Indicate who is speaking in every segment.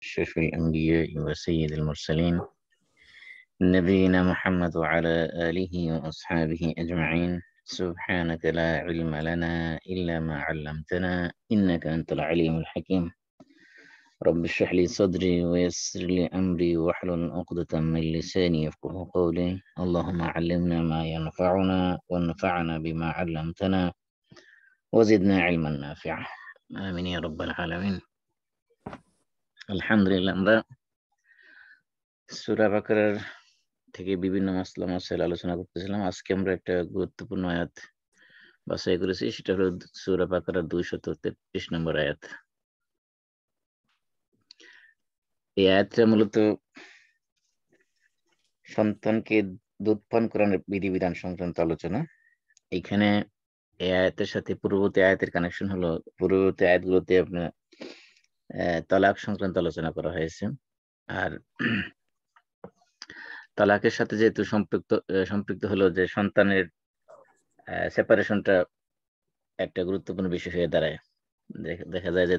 Speaker 1: أشرف الأنبياء وسيد المرسلين نبينا محمد وعلى آله وأصحابه أجمعين. سبحانك لا علم لنا إلا ما علمتنا إنك أنت العليم الحكيم. رب اشرح لي صدري ويسر لي أمري واحلل عقدة من لساني يفقه قولي. اللهم علمنا ما ينفعنا وانفعنا بما علمتنا وزدنا علما نافعا. آمين يا رب العالمين. আলহামদুলিল্লাহ, আমরা সূরা বাকারার থেকে বিভিন্ন মাসলা মাসাইল আলোচনা করতেছিলাম। আজকে আমরা একটা গুরুত্বপূর্ণ আয়াত বাছাই করেছি, সেটা হলো সূরা বাকারার 233 নম্বর আয়াত। এই আয়াতটা মূলত সন্তানকে দুধ পান করানোর বিধিবিধান সংক্রান্ত আলোচনা। এখানে এই আয়াতের সাথে পূর্ববর্তী আয়াতের কানেকশন হলো, পূর্ববর্তী আয়াতগুলোতে আপনার তালাক সংক্রান্ত আলোচনা করা হয়েছে। আর তালাকের সাথে যেহেতু সম্পৃক্ত হলো যে সন্তানের সেপারেশনটা একটা গুরুত্বপূর্ণ বিষয় হয়ে দাঁড়ায়। দেখা যায় যে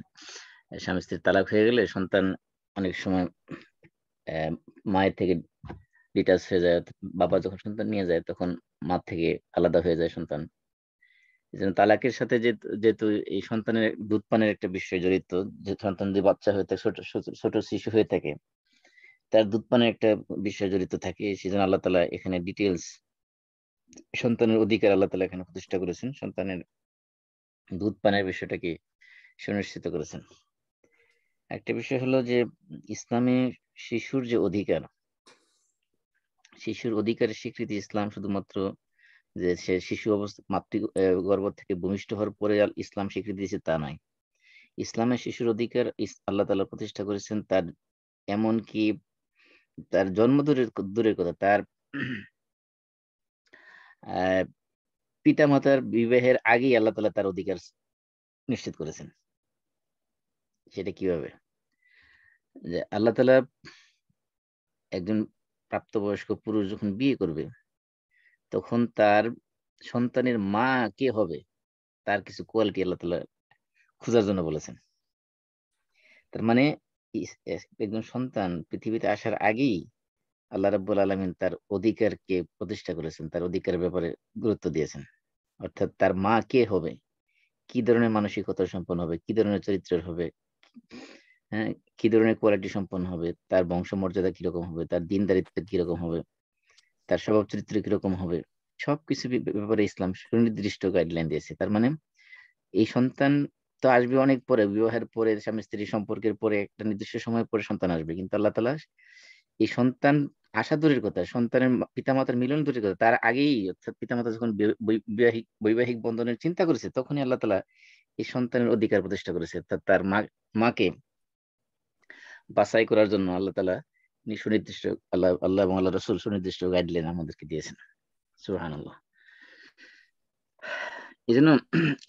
Speaker 1: স্বামী স্ত্রীর তালাক হয়ে গেলে সন্তান অনেক সময় মায়ের থেকে ডিটাচ হয়ে যায়। বাবা যখন সন্তান নিয়ে যায় তখন মা থেকে আলাদা হয়ে যায় সন্তান। এই জন্য তালাকের সাথে যেহেতু এই সন্তানের দুধ পানের একটা বিষয় জড়িত, যে সন্তান যে বাচ্চা হয়ে থাকে, ছোট শিশু হয়ে থাকে, তার দুধ পানের একটা বিষয় জড়িত থাকে। সেজন্য আল্লাহ তাআলা এখানে ডিটেলস সন্তানের অধিকার আল্লাহ তাআলা এখানে প্রতিষ্ঠা করেছেন, সন্তানের দুধ পানের বিষয়টাকে সুনিশ্চিত করেছেন। একটা বিষয় হলো যে ইসলামে শিশুর যে অধিকার, শিশুর অধিকারের স্বীকৃতি ইসলাম শুধুমাত্র যে সে শিশু অবস্থা গর্ভ থেকে ভূমিষ্ঠ হওয়ার পরে ইসলাম স্বীকৃতি দিয়েছে তা নয়। ইসলামের শিশুর অধিকার আল্লাহ তাআলা প্রতিষ্ঠা করেছেন তার এমনকি তার জন্ম দূরের কথা, তার পিতা মাতার বিবাহের আগেই আল্লাহ তাআলা তার অধিকার নিশ্চিত করেছেন। সেটা কিভাবে? যে আল্লাহ তাআলা একজন প্রাপ্তবয়স্ক পুরুষ যখন বিয়ে করবে তখন তার সন্তানের মা কে হবে তার কিছু কোয়ালিটি আল্লাহ তাআলা খোঁজার জন্য বলেছেন। তার মানে একজন সন্তান পৃথিবীতে আসার আগেই আল্লাহ রাব্বুল আলামিন তার অধিকারকে প্রতিষ্ঠা করেছেন, তার অধিকারের ব্যাপারে গুরুত্ব দিয়েছেন। অর্থাৎ তার মা কে হবে, কি ধরনের মানসিকতা সম্পন্ন হবে, কি ধরনের চরিত্রের হবে, হ্যাঁ, কি ধরনের কোয়ালিটি সম্পন্ন হবে, তার বংশমর্যাদা কিরকম হবে, তার দিনদারিত্ব কিরকম হবে, তার স্বভাব চরিত্র কিরকম হবে, সবকিছু ব্যাপারে ইসলাম সুনির্দিষ্ট গাইডলাইন দিয়েছে। তার মানে এই সন্তান তো আসবে অনেক পরে, বিবাহের পরে, স্বামী স্ত্রী সম্পর্কের পরে, একটা নির্দিষ্ট সময় পরে সন্তান আসবে, কিন্তু আল্লাহ তাআলা এই সন্তান আসা দূরের কথা, সন্তানের পিতামাতার মিলন দূরের কথা, তার আগেই অর্থাৎ পিতামাতা যখন বৈবাহিক বন্ধনের চিন্তা করেছে তখনই আল্লাহ তাআলা এই সন্তানের অধিকার প্রতিষ্ঠা করেছে। তার মাকে বাছাই করার জন্য আল্লাহ তাআলা সুনির্দিষ্ট আল্লাহ এবং আল্লাহ রাসূল সুনির্দিষ্ট গাইডলাইন আমাদেরকে দিয়েছেন। সুবহানাল্লাহ। এই জন্য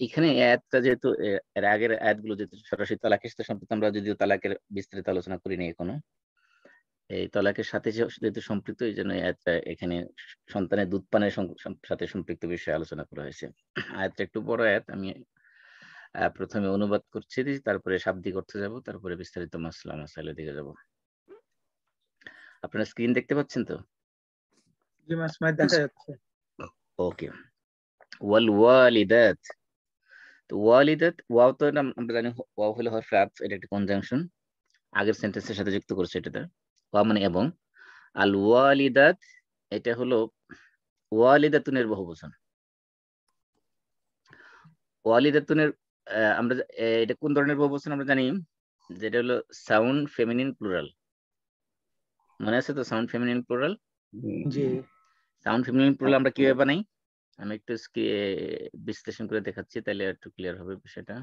Speaker 1: এখানে আয়াতটা যেহেতু এর আগের আয়াতগুলো যেহেতু সরাসরি তালাকের সাথে সম্পৃক্ত, আমরা যদিও তালাকের বিস্তারিত আলোচনা করিনি এখনো, এই তালাকের সাথে যেহেতু সম্পৃক্ত, এই জন্য আয়াতটা এখানে সন্তানের দুধ পানের সাথে সম্পৃক্ত বিষয়ে আলোচনা করা হয়েছে। আয়াতটা একটু বড় আয়াত, আমি প্রথমে অনুবাদ করছি, তারপরে শাব্দিক অর্থে যাব, তারপরে বিস্তারিত মাসলা মাসাইলের দিকে যাব। আপনারা স্ক্রিন দেখতে পাচ্ছেন তো?
Speaker 2: জি মাসমাই দেখা যাচ্ছে।
Speaker 1: ওকে। ওয়াল ওয়ালিদাত, তো ওয়ালিদাত ওয়াও তো আমরা জানি ওয়াও হলো হরফে আতফ, এটা একটা কনজাংশন, আগের সেন্টেন্সের সাথে যুক্ত করছে এটাতে, ওয়া মানে এবং। আল ওয়ালিদাত এটা হলো ওয়ালিদাতুনের বহুবচন। ওয়ালিদাতুনের আমরা এটা কোন ধরনের বহুবচন আমরা জানি, যেটা হলো সাউন্ড ফেমিনিন প্লুরাল। মনে আছে তো সাউন্ড ফেমিনিন প্লুরাল?
Speaker 2: জি।
Speaker 1: সাউন্ড ফেমিনিন প্লুরাল আমরা কিভাবে বানাই আমি একটু বিশ্লেষণ করে দেখাচ্ছি, তাহলে একটু ক্লিয়ার হবে বিষয়টা।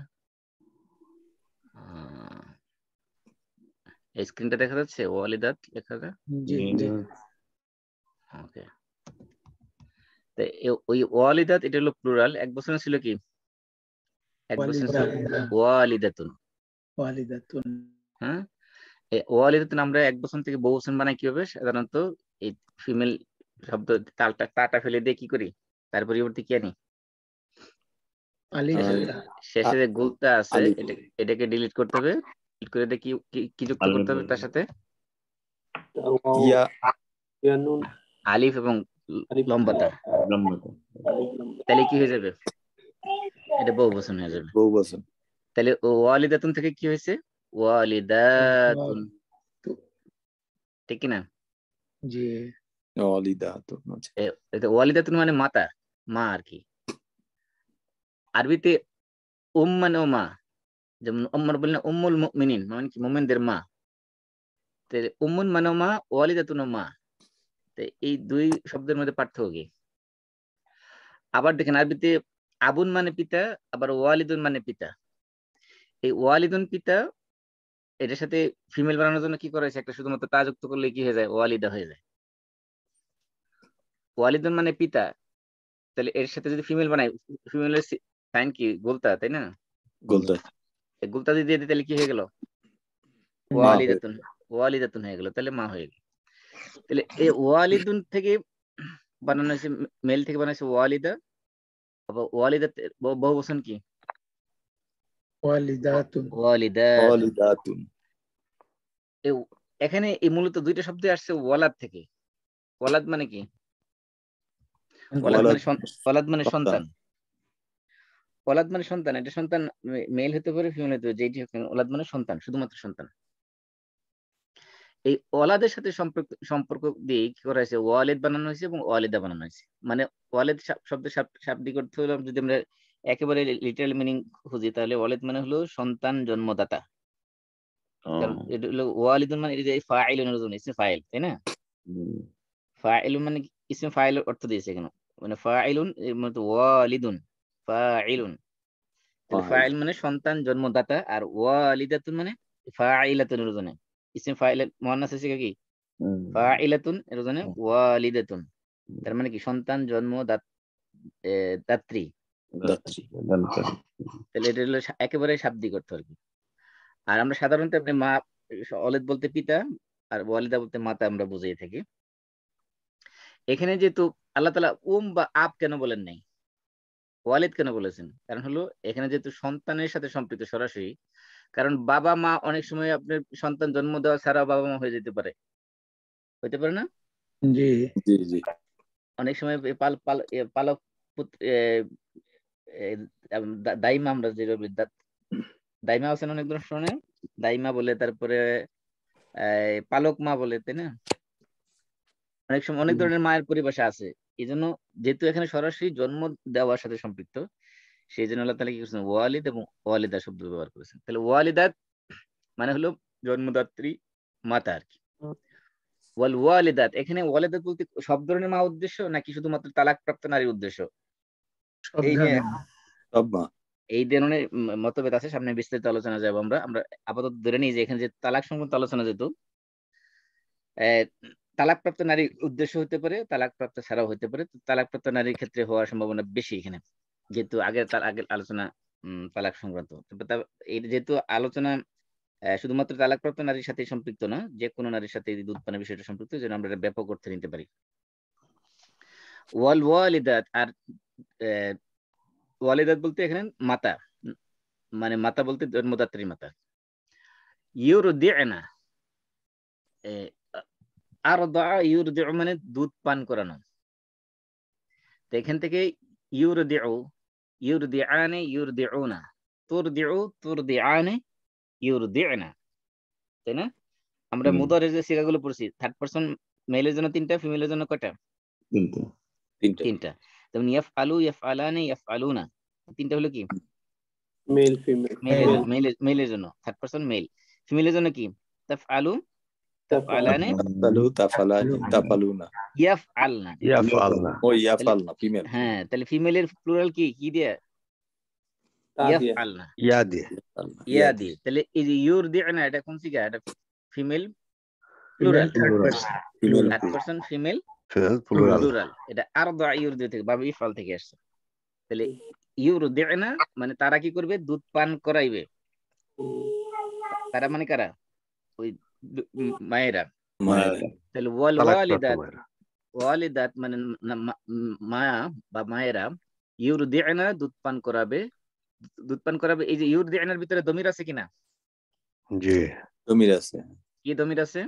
Speaker 1: এই স্ক্রিনটা দেখা যাচ্ছে ওয়ালিদাত লেখাটা?
Speaker 2: জি জি।
Speaker 1: ওকে, তো ওই ওয়ালিদাত এটা হলো প্লুরাল। এক বছর ছিল কি, এক বছর ছিল ওয়ালিদাতুন।
Speaker 2: ওয়ালিদাতুন,
Speaker 1: হ্যাঁ, এই ওয়ালিদাতুন আমরা এক বছর থেকে বহুবচন বানাই কিভাবে? সাধারণত এই ফিমেল শব্দ তাটা ফেলে দিয়ে কি করি, তার পরিবর্তে কি আনি, শেষে যে গুলটা আছে এটাকে ডিলিট করতে হবে, করে দিয়ে কি যুক্ত করতে হবে তার সাথে?
Speaker 3: ইয়া
Speaker 1: আলিফ এবং লম্বাতা। তাহলে কি হয়ে যাবে? এটা বহুবচন হয়ে যাবে।
Speaker 3: বহুবচন।
Speaker 1: তাহলে ওয়ালিদাতুন থেকে কি হয়েছে? ওয়ালিদাতুন, ঠিক কিনা?
Speaker 2: জি
Speaker 3: ওয়ালিদাতুন।
Speaker 1: এটা ওয়ালিদাতুন মানে মাতা, মা আর কি। আরবিতে মানে মা, যেমন উম্মার বললেন উম্মুল মুমিনিন মানে কি মুমিনদের মা। তাহলে উম্মুন মানে মা, ওয়ালিদাতুন মা। তো এই দুই শব্দের মধ্যে পার্থক্য কি? আবার দেখেন আরবিতে আবুন মানে পিতা, আবার ওয়ালিদুন মানে পিতা। এই ওয়ালিদুন পিতা, এটার সাথে ফিমেল বানানোর জন্য কি করা হয়েছে? একটা শুধুমাত্র তা যুক্ত করলে কি হয়ে যায়? ওয়ালিদা হয়ে যায়। ওয়ালিদুন মানে পিতা, তাহলে এর সাথে যদি ফিমেল বানাই, ফিমেলের সাইন কি? গোলতা, তাই না?
Speaker 3: গোলতা।
Speaker 1: এই গোলতা যদি দিয়ে দিই তাহলে কি হয়ে গেল?
Speaker 3: মা।
Speaker 1: ওয়ালিদাতুন। ওয়ালিদাতুন হয়ে গেল, তাহলে মা হয়ে গেল। তাহলে এই ওয়ালিদুন থেকে বানানো হয়েছে, মেল থেকে বানানো হয়েছে ওয়ালিদা। আবার ওয়ালিদা বহুবচন কি?
Speaker 2: ওয়ালিদাতুন।
Speaker 3: ওয়ালিদাতুন।
Speaker 1: এখানে এই মূলত দুইটা শব্দ আসছে ওয়ালাদ থেকে। ওয়ালাদ মানে কি? ওয়ালাদ মানে সন্তান। ওয়ালাদ মানে সন্তান। এটা সন্তান মেল হতে পারে, ফিমেল হতে পারে, যেটি হোক। ওয়ালাদ মানে সন্তান, শুধুমাত্র সন্তান। এই ওয়ালাদের সাথে সম্পর্ক দিয়ে কি করা হয়েছে? ওয়ালিদ বানানো হয়েছে এবং ওয়ালিদা বানানো হয়েছে। মানে ওয়ালিদ শব্দের শাব্দিক অর্থ হলো, যদি আমরা একেবারে লিটারাল মিনিং খুঁজি, তাহলে ওয়ালিদ মানে হলো সন্তান জন্মদাতা। কারণ এটা হলো ওয়ালিদুন মানে এটা ফাইলুন, ইসমে ফাইল, তাই না? ফাইলুন মানে ইসমে ফাইল অর্থ দিয়েছে এখানে, মানে ফাইলুন এর মধ্যে ওয়ালিদুন ফাইলুন। তাহলে ফাইল মানে সন্তান জন্মদাতা, আর ওয়ালিদাতুন মানে ফাইলাতুন এর জন্য ইসমে ফাইল মুয়ান্নাস আছে কি? ফাইলাতুন এর জন্য ওয়ালিদাতুন। তার মানে কি? সন্তান জন্ম দাত্রী। তাহলে এটা হলো একেবারে শাব্দিক অর্থ আর কি। আর আমরা সাধারণত আপনি মা, ওয়ালিদ বলতে পিতা, আর ওয়ালিদা বলতে মাতা আমরা বুঝিয়ে থাকি। এখানে যেহেতু আল্লাহ তাআলা বা আব কেন বলেন নাই, ওয়ালিদ কেন বলেছেন? কারণ হলো এখানে যেহেতু সন্তানের সাথে সম্পৃক্ত সরাসরি, কারণ বাবা মা অনেক সময় আপনার সন্তান জন্ম দেওয়া ছাড়া বাবা মা হয়ে যেতে পারে, হইতে পারে না?
Speaker 2: জি
Speaker 3: জি জি।
Speaker 1: অনেক সময় পালক দাইমা, আমরা যেভাবে দাইমা আছেন অনেক ধরনের শুনে, দাইমা বলে, তারপরে পালক মা বলে, তাই না? অনেক সময় অনেক ধরনের মায়ের পরিভাষা আছে। এই জন্য যেহেতু এখানে সরাসরি জন্ম দেওয়ার সাথে সম্পৃক্ত, সেই জন্য আল্লাহ তাআলা কি করেছেন? ওয়ালিদ এবং ওয়ালিদা শব্দ ব্যবহার করেছেন। তাহলে ওয়ালিদাত মানে হলো জন্মদাত্রী মাতা আর কি। ওয়াল ওয়ালিদাত, এখানে ওয়ালিদাত বলতে সব ধরনের মা উদ্দেশ্য নাকি শুধুমাত্র তালাকপ্রাপ্ত নারীর উদ্দেশ্য? এই নিয়ে এই ধরনের মতভেদ আছে, সামনে বিস্তারিত আলোচনা যাবো আমরা। আপাতত ধরে নিই যে এখানে যে তালাক সংক্রান্ত আলোচনা যেত, তালাকপ্রাপ্ত নারীর উদ্দেশ্য হতে পারে, তালাকপ্রাপ্ত ছাড়াও হতে পারে। তালাকপ্রাপ্ত নারীর ক্ষেত্রে হওয়ার সম্ভাবনা বেশি এখানে, যেহেতু আগের আলোচনা তালাক সংক্রান্ত। এই যেহেতু আলোচনা শুধুমাত্র তালাকপ্রাপ্ত নারীর সাথে সম্পৃক্ত না, যে কোনো নারীর সাথে দুধ পানের বিষয়টা সম্পৃক্ত, যেন আমরা এটা ব্যাপক অর্থে নিতে পারি। ওয়াল ওয়ালিদাত, আর ওয়ালিদাত বলতে এখানে মাতা, মানে মাতা বলতে জন্মদাত্রী মাতা। ইউরদিনা, আরদা ইউরদিউ মানে দুধ পান করানো। তো এখান থেকে ইউরদিউ, ইউরদিআনে ইউরদিউনা, তুরদিউ তুরদিআনে ইউরদিনা, তাই না? আমরা মুদারের যে সিগাগুলো পড়ছি, থার্ড পারসন মেলের জন্য 3টা, ফিমেলের জন্য কয়টা? 3টা। যেমন ইয়াফআলু, ইয়াফআলানি, ইয়াফআলুনা, 3টা হলো কি?
Speaker 4: Male female.
Speaker 1: মেলের জন্য থার্ড পারসন মেল। ফিমেলের জন্য কি? তাফআলু, তাফআলানি,
Speaker 3: তাফালুনা,
Speaker 1: ইয়াফআলনা।
Speaker 3: ও ইয়াফআলনা ফিমেল।
Speaker 1: হ্যাঁ, তাহলে ফিমেলের প্লুরাল কি দিয়ে? ইয়াফআলনা,
Speaker 5: ইয়া দিয়ে।
Speaker 1: ইয়া দিয়ে। তাহলে এই যে ইউরদিনা, এটা কোন সিগা? এটা female plural, third person female plural. এটা আরদা ইউরদি থেকে, বাবা ইফআল থেকে আসছে। তাহলে ইউরদিনা মানে তারা কি করবে? দুধ পান করাইবে। তারা মানে কারা? ওই মায়েরা। তাহলে ওয়াল ওয়ালিদাত, ওয়ালিদাত মানে মা বা মায়েরা, ইউরদিনা দুধ পান করাবে, দুধ পান করাবে। এই যে ইউরদিনার ভিতরে দমির আছে কিনা?
Speaker 5: জি
Speaker 3: জমির আছে
Speaker 1: কি দমির আছে?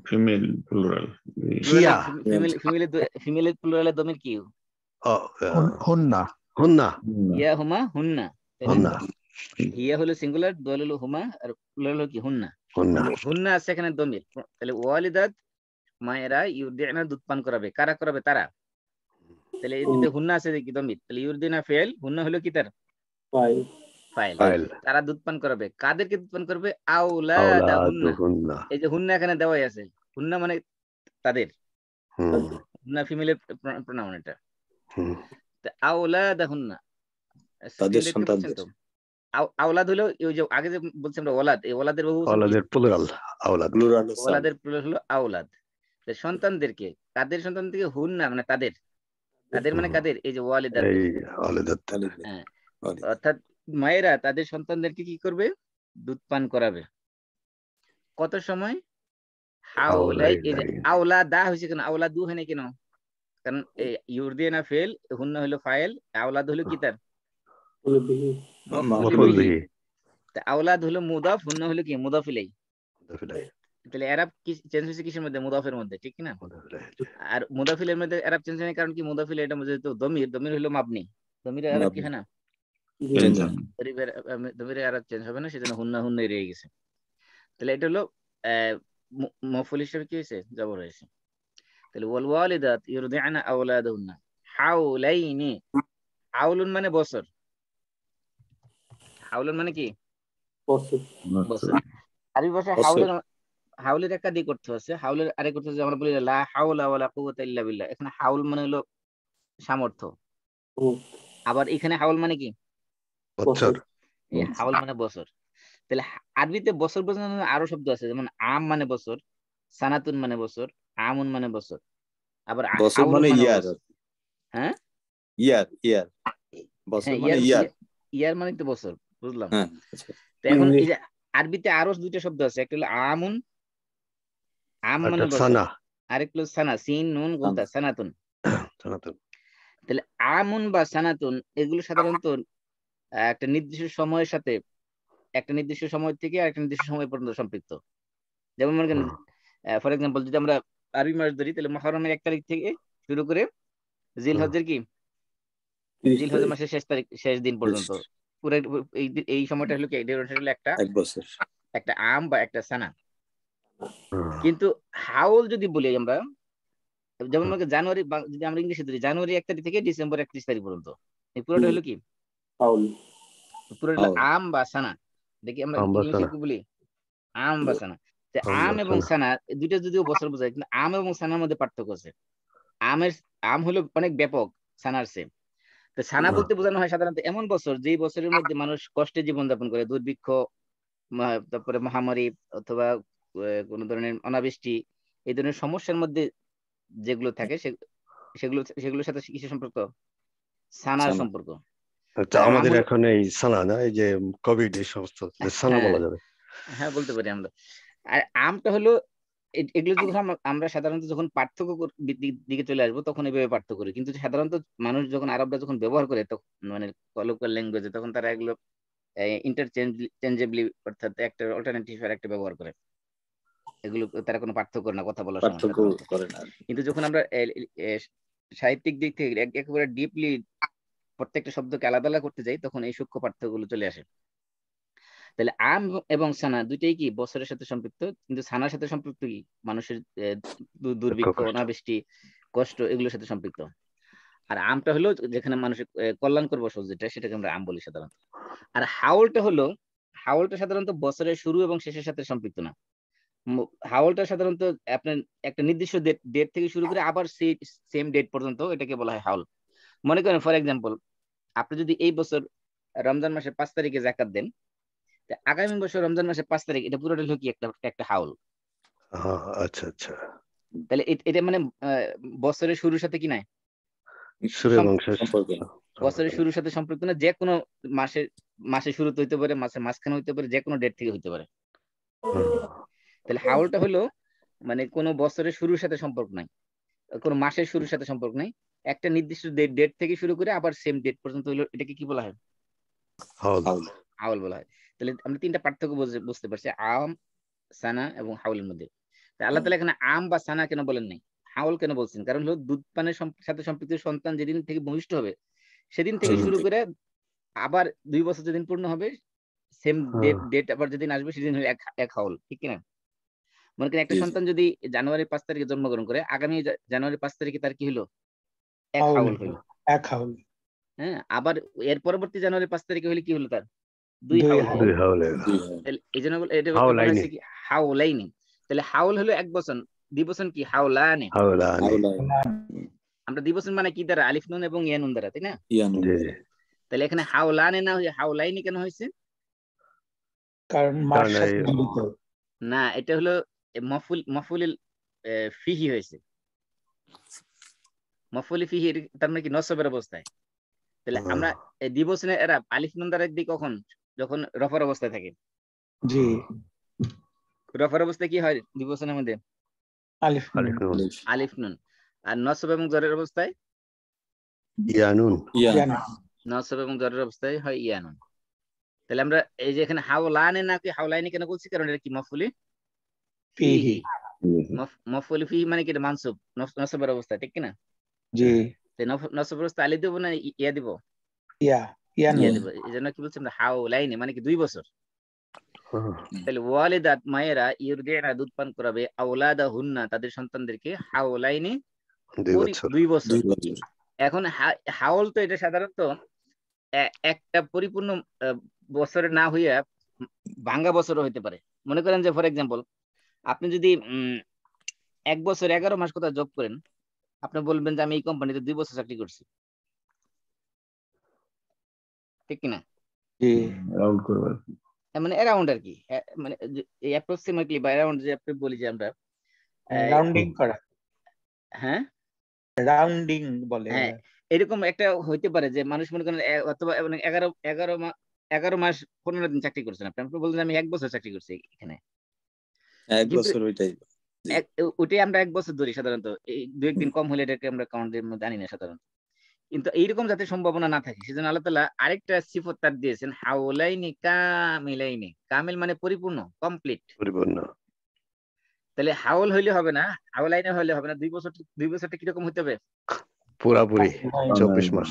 Speaker 6: Female plural.
Speaker 5: হিয়া
Speaker 1: ফিমেলের প্লুরালের দমির কি?
Speaker 2: হুন্না
Speaker 5: হুন্না
Speaker 1: ইয়া হুমা হুন্না, তাই না?
Speaker 5: হুন্না
Speaker 1: হিয়া হলো সিঙ্গুলার, দোয়াল হলো হুমা, আর প্লুরাল হলো কি? হুন্না।
Speaker 5: হুন্না
Speaker 1: হুন্না আছে এখানে দমির। তাহলে ওয়ালিদাত মায়েরা ইউরদিনা দুধ পান করাবে। কারা করাবে? তারা। তাহলে এদিকে হুন্না আছে কি দমির, তাহলে ইউরদিনা ফেল, হুন্না হলো কি তার
Speaker 4: ফাইল
Speaker 1: ফাইল।
Speaker 5: ফাইল
Speaker 1: তারা দুধ পান করাবে। কাদেরকে দুধ পান করবে? আওলাদা হুন্না।
Speaker 5: আওলাদুহুন্না
Speaker 1: এই যে হুন্না এখানে দেওয়াই আছে, হুন্না মানে তাদের,
Speaker 5: হুম
Speaker 1: হুন্না ফিমেলের প্রোনাউন এটা।
Speaker 5: হুম
Speaker 1: আওলাদা হুন্না,
Speaker 3: তাদের
Speaker 1: স্ক্রিন দেখতে পাচ্ছেন
Speaker 3: সন্তানদের
Speaker 1: তো? আওলাদ হলো ওই যে আগে যে বলছি আমরা ওলাদ, এই ওলাদের বহু
Speaker 5: আওলাদের প্লুরাল আওলাদ
Speaker 3: প্লুরাল
Speaker 1: ওলাদের প্লুরাল হলো আওলাদ। সন্তানদেরকে, কাদের সন্তান থেকে? হুন্না মানে তাদের। তাদের মানে কাদের? এই যে ওয়ালিদাত।
Speaker 5: এই আওলাদাত
Speaker 1: হ্যাঁ, অর্থাৎ মায়েরা তাদের সন্তানদেরকে কি করবে? দুধ পান করাবে। কত সময়? হাওলাই। এই যে আওলাদা হয়েছে কেন? আওলাদু হয় না কেন? কারণ ইউরদিনা ফেল, হুন্না হলো ফাইল, আওলাদ হলো কি তার
Speaker 5: মফউল বিহি
Speaker 1: আওলাদ হলো মুদাফ, হুন্না হলো কি? মুদাফ ইলাই। তাহলে এরাব কি চেঞ্জ হয়েছে? কিসের মধ্যে? মুদাফের মধ্যে, ঠিক না? আর মুদাফিলের মধ্যে এরাব চেঞ্জ হয় কারণ কি? মুদাফিল এটা যেহেতু দমির, দমির হলো মাবনি, দমির এরাব কি হয় না? দমির এরাব চেঞ্জ হবে না, সেজন্য হুন্না হুন্নাই রয়ে গেছে। তাহলে এটা হলো মফউল হিসেবে কি হয়েছে? জবর হয়েছে। তাহলে ওয়াল ওয়ালিদাত ইউরদি'না আওলাদাহুন্না হাওলাইনি। হাউলুন মানে বছর। হাউলুন মানে কি? বছর। আরবি ভাষায় হাউলের একটা দিক অর্থ আছে, হাউলের আরেক অর্থ আমরা বলি লা হাওলা ওয়ালা কুওয়াতা ইল্লা বিল্লাহ। এখানে হাউল মানে হলো সামর্থ্য। আবার এখানে হাউল মানে কি?
Speaker 5: বছর
Speaker 1: হাউল মানে বছর। তাহলে আরবিতে বছর বোঝানোর আরো শব্দ আছে, যেমন আম মানে বছর, সানাতুন মানে বছর, আমুন মানে বছর, আবার
Speaker 3: বছর মানে ইয়ার।
Speaker 1: হ্যাঁ
Speaker 3: ইয়ার বছর মানে ইয়ার।
Speaker 1: ইয়ার মানে তো বছর, বুঝলাম।
Speaker 3: হ্যাঁ,
Speaker 1: তো এখন এই যে আরবিতে আরো দুইটা শব্দ আছে, একটা হলো আমুন, আম মানে বছর, আরেকটা হলো সানা, সিন নুন গুতা, সানাতুন। তাহলে আমুন বা সানাতুন এগুলো সাধারণত একটা নির্দিষ্ট সময়ের সাথে, একটা নির্দিষ্ট সময় থেকে একটা নির্দিষ্ট সময় পর্যন্ত সম্পৃক্ত। যেমন মনে করেন, ফর এক্সাম্পল যদি আমরা আরবি মাস ধরি, তাহলে মুহররমের 1 তারিখ থেকে শুরু করে জিলহজের কি জিলহজ মাসের শেষ দিন পর্যন্ত পুরো এই সময়টা হলো কি? একটা
Speaker 3: বছর,
Speaker 1: একটা আম বা একটা সানা। কিন্তু হাউল যদি বলি আমরা, যেমন জানুয়ারি, যদি আমরা ইংলিশে ধরি, জানুয়ারি 1 তারিখ থেকে ডিসেম্বর 31 তারিখ পর্যন্ত, এই পুরোটা হলো কি? পুরোটা আম বা সানা। দেখি আমরা ইংলিশে কি বলি? আম বা সানা। আম এবং সানা দুইটা যদিও বছর বোঝায়, কিন্তু আম এবং সানার মধ্যে পার্থক্য আছে। আম হলো অনেক ব্যাপক সানার চেয়ে। তো সানা বলতে বোঝানো হয় সাধারণত এমন বছর যেই বছরের মধ্যে মানুষ কষ্টে জীবনযাপন করে, দুর্ভিক্ষ, তারপরে মহামারী অথবা কোন ধরনের অনাবৃষ্টি, এই ধরনের সমস্যার মধ্যে যেগুলো থাকে সেগুলোর সাথে কিসের সম্পর্ক? সানার সম্পর্ক।
Speaker 5: আমাদের এখন এই সানা না, এই যে কোভিড, এই সমস্ত সানা বলা যাবে।
Speaker 1: হ্যাঁ, বলতে পারি আমরা। আর আমটা হলো, এগুলো যখন আমরা সাধারণত যখন পার্থক্য দিকে চলে আসবো তখন এইভাবে পার্থক্য করি, কিন্তু সাধারণত মানুষ যখন, আরবরা যখন ব্যবহার করে, তখন মানে লোকাল ল্যাঙ্গুয়েজে, তখন তারা এগুলো ইন্টারচেঞ্জেবলি, অর্থাৎ একটা অল্টারনেটিভ আর একটা ব্যবহার করে। এগুলো তারা কোনো পার্থক্য করে না কথা বলার সময়। কিন্তু যখন আমরা সাহিত্যিক দিক থেকে একেবারে ডিপলি প্রত্যেকটা শব্দকে আলাদা আলাদা করতে যাই, তখন এই সূক্ষ্ম পার্থক্যগুলো চলে আসে। তাহলে আম এবং সানা দুইটাই কি বছরের সাথে সম্পৃক্ত, কিন্তু সানার সাথে সম্পৃক্ত কি? মানুষের দুর্ভিক্ষ, অনাবৃষ্টি, কষ্ট, এগুলোর সাথে সম্পৃক্ত। আর আমটা হলো যেখানে মানুষের কল্যাণকর বছর, সেটাকে আমরা আম বলি সাধারণত। আর হাওলটা সাধারণত বছরের শুরু এবং শেষের সাথে সম্পৃক্ত না। হাওলটা সাধারণত আপনার একটা নির্দিষ্ট ডেট থেকে শুরু করে আবার সেম ডেট পর্যন্ত এটাকে বলা হয় হাওল। মনে করেন ফর এক্সাম্পল, আপনি যদি এই বছর রমজান মাসের 5 তারিখে যাকাত দেন, আগামী বছর রমজান মাসের 5 তারিখ, এটা পুরোটা হলো কি? একটা হাউল।
Speaker 5: আচ্ছা আচ্ছা।
Speaker 1: তাহলে এটা মানে বছরের শুরুর সাথে কি নাই? বছরের শুরুর সাথে সম্পর্ক না, যে কোনো মাসের শুরুতে হইতে পারে, মাসের মাঝখানে হইতে পারে, যে কোনো ডেট থেকে হইতে পারে। তাহলে হাউলটা হলো মানে কোনো বছরের শুরুর সাথে সম্পর্ক নাই, কোনো মাসের শুরুর সাথে সম্পর্ক নাই, একটা নির্দিষ্ট ডেট থেকে শুরু করে আবার সেম ডেট পর্যন্ত হইলো, এটাকে কি বলা হয়? হাউল বলা হয়। তাহলে আমরা তিনটা পার্থক্য বুঝতে পারছি আম, সানা এবং হাউলের মধ্যে। আল্লাহ তাআলা এখানে আম বা সানা কেন বলেন নাই, হাউল কেন বলছেন? কারণ হলো দুধ পানের সাথে সম্পৃক্ত সন্তান যেদিন থেকে ভূমিষ্ঠ হবে সেদিন থেকে শুরু করে আবার 2 বছর যেদিন পূর্ণ হবে সেম ডেট আবার যেদিন আসবে সেদিন হলো এক হাউল, ঠিক কিনা? মনে করেন একটা সন্তান যদি জানুয়ারি 5 তারিখে জন্মগ্রহণ করে, আগামী জানুয়ারি 5 তারিখে তার কি হলো? এক হাউল হলো।
Speaker 7: এক হাউল।
Speaker 1: হ্যাঁ, আবার এর পরবর্তী জানুয়ারি 5 তারিখে হলে কি হলো? তার 2 হাউল। এই জন্য এটা বলা হয়েছে কি হাউলাইনি। তাহলে হাউল হলো 1 বছর, দিবসন কি হাউলানি। আমরা দিবসন মানে কি দ্বারা? আলিফ নুন এবং ইয়া নুন দ্বারা, তাই না? তাহলে এখানে হাউলানি না হয়ে হাউলাইনি কেন হয়েছে?
Speaker 7: কারণ মাস
Speaker 1: না, এটা হলো মফুলিল ফিহি হয়েছে। মফুলি ফিহি তার মানে কি নসবের অবস্থায়। তাহলে আমরা দিবসনে এরা আলিফ নুন দ্বারা দিই কখন? যখন রফার অবস্থায় থাকে।
Speaker 7: জি,
Speaker 1: রফার অবস্থায় কি হয় দিবসনের মধ্যে? আলিফ নুন। আর নসব এবং জরের অবস্থায়
Speaker 5: ইয়ানুন।
Speaker 1: নসব এবং জরের অবস্থায় হয় ইয়ানুন। তাহলে আমরা এই যে এখানে হাওলানে নাকি হাওলাইনি কেন বলছি? কারণ এটা কি মফুলি ফিহি। মফুলি ফিহি মানে কি? এটা মানসুব, নসবের অবস্থা, ঠিক কিনা?
Speaker 7: জি,
Speaker 1: নসবের অবস্থা আলিফ দেব না ইয়া দিব?
Speaker 7: ইয়া
Speaker 1: দিব। এই জন্য কি বলছি আমরা হাওলাইনি মানে কি 2 বছর। তাহলে ওয়ালিদাত মায়েরা ইউরদিনা দুধ পান করাবে আওলাদাহুন্না তাদের সন্তানদেরকে হাওলাইনি 2 বছর। এখন হাওল তো এটা সাধারণত একটা পরিপূর্ণ বছরে না হইয়া ভাঙ্গা বছরও হইতে পারে। মনে করেন যে ফর এক্সাম্পল আপনি যদি 1 বছর 11 মাস কোথাও জব করেন, আপনি বলবেন যে আমি এই কোম্পানিতে 2 বছর চাকরি করছি, ঠিক কিনা? মানে অ্যারাউন্ড আর কি, মানে অ্যাপ্রক্সিমেটলি বা অ্যারাউন্ড যে আপনি বলি যে আমরা
Speaker 7: রাউন্ডিং করা।
Speaker 1: হ্যাঁ,
Speaker 7: রাউন্ডিং বলে।
Speaker 1: হ্যাঁ, এরকম একটা হইতে পারে যে মানুষ মনে করেন অথবা 11 মাস 15 দিন চাকরি করছেন আপনি বলছেন আমি 1 বছর চাকরি করছি এখানে।
Speaker 3: 1 বছর
Speaker 1: ওইটাই আমরা 1 বছর ধরি সাধারণত। এই 2-1 দিন কম হলে এটাকে আমরা কাউন্টের মধ্যে আনি না সাধারণত। কিন্তু এইরকম যাতে সম্ভাবনা না থাকে সেজন্য আল্লাহ তাআলা আরেকটা সিফত তার দিয়েছেন হাওলাইনি কামিলাইনি। কামিল মানে পরিপূর্ণ, কমপ্লিট,
Speaker 5: পরিপূর্ণ।
Speaker 1: তাহলে হাওল হইলে হবে না, হাওলাইনি হইলে হবে না। 2 বছরটা কিরকম হইতে হবে?
Speaker 5: পুরাপুরি 24 মাস।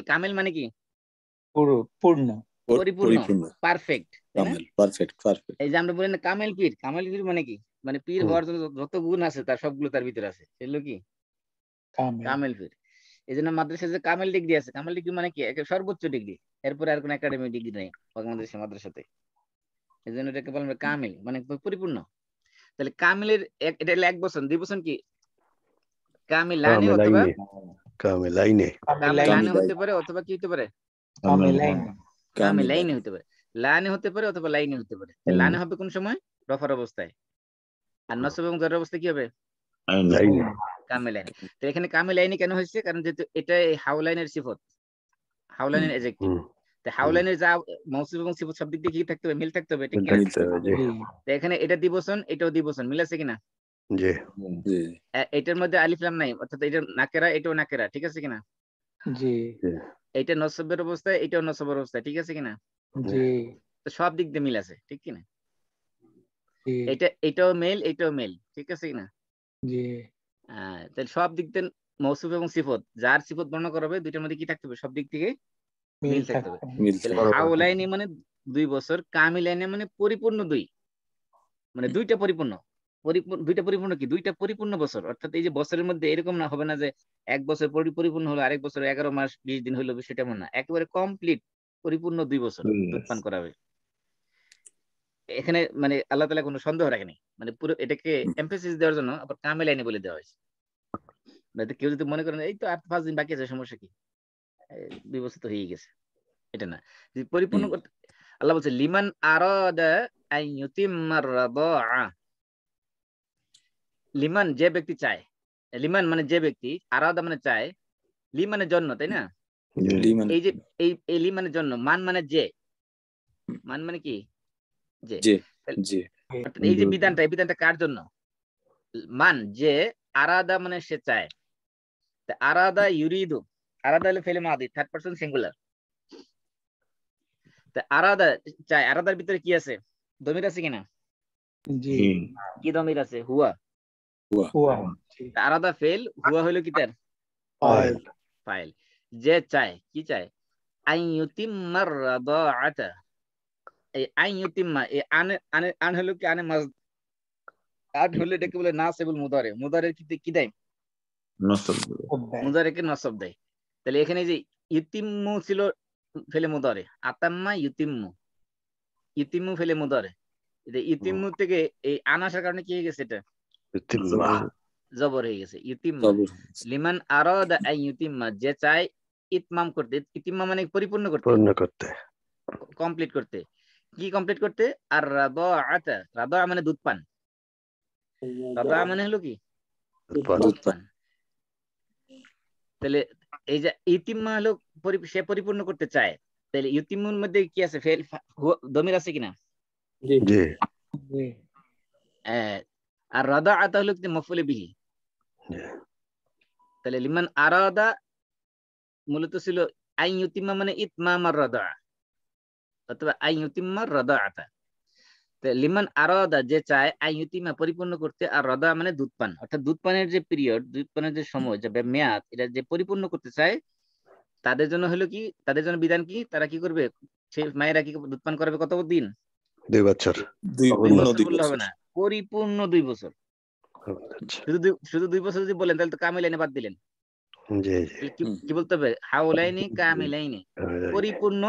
Speaker 1: কামিল মানে কি?
Speaker 7: পূর্ণ,
Speaker 1: পরিপূর্ণ, পারফেক্ট।
Speaker 3: পারফেক্ট।
Speaker 1: এই যে আমরা বলি না কামেল পীর মানে কি? মানে পীর হওয়ার জন্য যত গুণ আছে তার সবগুলো তার ভিতরে আছে, সেগুলো কি? কামেল পীর। এই জন্য মাদ্রাসায় যে কামেল ডিগ্রি আছে, কামেল ডিগ্রি মানে কি? সর্বোচ্চ ডিগ্রি, এরপরে আর কোনো একাডেমিক ডিগ্রি নেই বাংলাদেশের মাদ্রাসাতে। এই জন্য এটাকে বলা হয় কামেল, মানে পরিপূর্ণ। তাহলে কামেলের এটা 1 বছর। 2 বছর কি কামিলানি অথবা কামিলানি হতে পারে, অথবা কি হতে পারে? কামিলাইনি হতে পারে। লানি হতে পারে অথবা লাইনি হতে পারে। লানি হবে কোন সময়? রফার অবস্থায়। আর নসব এবং জরের অবস্থায় কি হবে? কামিলাইনি। তো এখানে কামিলাইনি কেন হয়েছে? কারণ যেহেতু এটা হাওলাইনের সিফত, হাওলাইনের এডজেক্টিভ। তো হাওলাইনের যা মৌসুফ এবং সিফত সব দিক দিয়ে কি থাকতে হবে? মিল থাকতে হবে, ঠিক কিনা? তো এখানে এটা দিবসন, এটাও দিবসন, মিল আছে কিনা?
Speaker 5: জি।
Speaker 1: এটার মধ্যে আলিফ লাম নাই, অর্থাৎ এটা নাকেরা, এটাও নাকেরা, ঠিক আছে কিনা?
Speaker 7: জি।
Speaker 1: এটা নসবের অবস্থায়, এটাও নসবের অবস্থায়, ঠিক আছে কিনা?
Speaker 7: জি।
Speaker 1: তো সব দিক দিয়ে মিল আছে, ঠিক কিনা? এটাও মেল, এটাও মেল, ঠিক আছে কিনা?
Speaker 7: জি।
Speaker 1: তাহলে সব দিক দিয়ে মৌসুফ এবং সিফত, যার সিফত বর্ণনা করা হবে দুইটার মধ্যে কি থাকতে হবে? সব দিক থেকে মিল থাকতে হবে। হাওলাইনি মানে 2 বছর, কামিলাইনি মানে পরিপূর্ণ 2, মানে দুইটা পরিপূর্ণ কি? 2টা পরিপূর্ণ বছর। অর্থাৎ এই যে বছরের মধ্যে এরকম না হবে না যে 1 বছর পরিপূর্ণ হলো, আরেক বছর 11 মাস 20 দিন হলো, সেটা মনে না। একেবারে কমপ্লিট পরিপূর্ণ 2 বছর দুধ পান করাবে। এখানে মানে আল্লাহ তাআলা কোনো সন্দেহ রাখেনি, মানে পুরো এটাকে এমফেসিস দেওয়ার জন্য আবার কামিলাইনি বলে দেওয়া হয়েছে। কেউ যদি মনে করেন এই তো আর 5 দিন বাকি আছে, সমস্যা কি, 2 বছর তো হয়ে গেছে, এটা না। যদি পরিপূর্ণ করতে আল্লাহ বলছে লিমান আরাদা আন ইউতিম্মার রাদাআ। লিমান যে ব্যক্তি চায়, লিমান মানে যে ব্যক্তি, আরাদা মানে চায়, লি মানে জন্য, তাই না? এই যে এই লি মানে জন্য, মান মানে যে, মান মানে কি? যে। এই যে বিধানটা, এই বিধানটা কার জন্য? মান যে, আরাদা মানে সে চায়। আরাদা ইউরিদু, আরাদা হলো ফেলে মাদি, থার্ড পারসন সিঙ্গুলার। তা আরাদা চায়, আরাদার ভিতরে কি আছে? দমির আছে কিনা?
Speaker 7: জি
Speaker 1: কি দমির আছে? হুয়া।
Speaker 7: হুয়া জি
Speaker 1: তা আরাদা ফেল, হুয়া হলো কি তার
Speaker 7: ফাইল
Speaker 1: ফাইল। যে চায়, কি চায়? আন ইউতিম্মার রাদাআতা। এই আন ইউতিম্মা, এই আন হলো কি আনে মাজ, আন হলো এটাকে বলে নাসিবুল মুদারে। মুদারের কি দেয়? মুদারেকে নসব দেয়। তাহলে এখানে যে ইউতিম্মু ছিল ফেলে মুদারে, আতাম্মা ইউতিম্মু, ইউতিম্মু ফেলে মুদারে। ইউতিম্মু থেকে এই আন আসার কারণে কি হয়ে গেছে? এটা জবর হয়ে গেছে। ইউতিম্মা, লিমান আরাদা আন ইউতিম্মা, যে চায় ইতমাম করতে। ইতিম্মা মানে পরিপূর্ণ করতে,
Speaker 5: পূর্ণ করতে,
Speaker 1: কমপ্লিট করতে। কি কমপ্লিট করতে? আর রাদাআতা, রাদা মানে দুধ পান। রাদা মানে হলো কি? দুধ পান। তাহলে এই যে ইতিম্মা হলো সে পরিপূর্ণ করতে চায়। তাহলে ইতিম্মুর মধ্যে কি আছে? ফেল দমির আছে কিনা?
Speaker 5: জি
Speaker 7: জি
Speaker 1: আর রাদাআতা হলো কি মাফউল বিহি। তাহলে লিমান আরাদা মূলত ছিল আন ইউতিম্মা মানে ইতমামার রাদা, অথবা আন ইউতিম্মার রাদাআতা। লিমান আরাদা যে চায় আন ইউতিম্মা পরিপূর্ণ করতে, আর রাদা মানে দুধ পান, অর্থাৎ দুধ পানের যে পিরিয়ড, দুধ পানের যে সময়, যে মেয়াদ, এটা যে পরিপূর্ণ করতে চায়, তাদের জন্য হলো কি, তাদের জন্য বিধান কি? তারা কি করবে? সেই মায়েরা কি দুধ পান করাবে কত দিন?
Speaker 5: 2 বছর।
Speaker 3: 2
Speaker 1: বললে হবে না, পরিপূর্ণ 2 বছর। শুধু 2 বছর যদি বলেন তাহলে তো কামিলাইনে বাদ দিলেন।
Speaker 5: জি
Speaker 1: কি বলতে হবে? হাউলাইনি কামিলাইনি, পরিপূর্ণ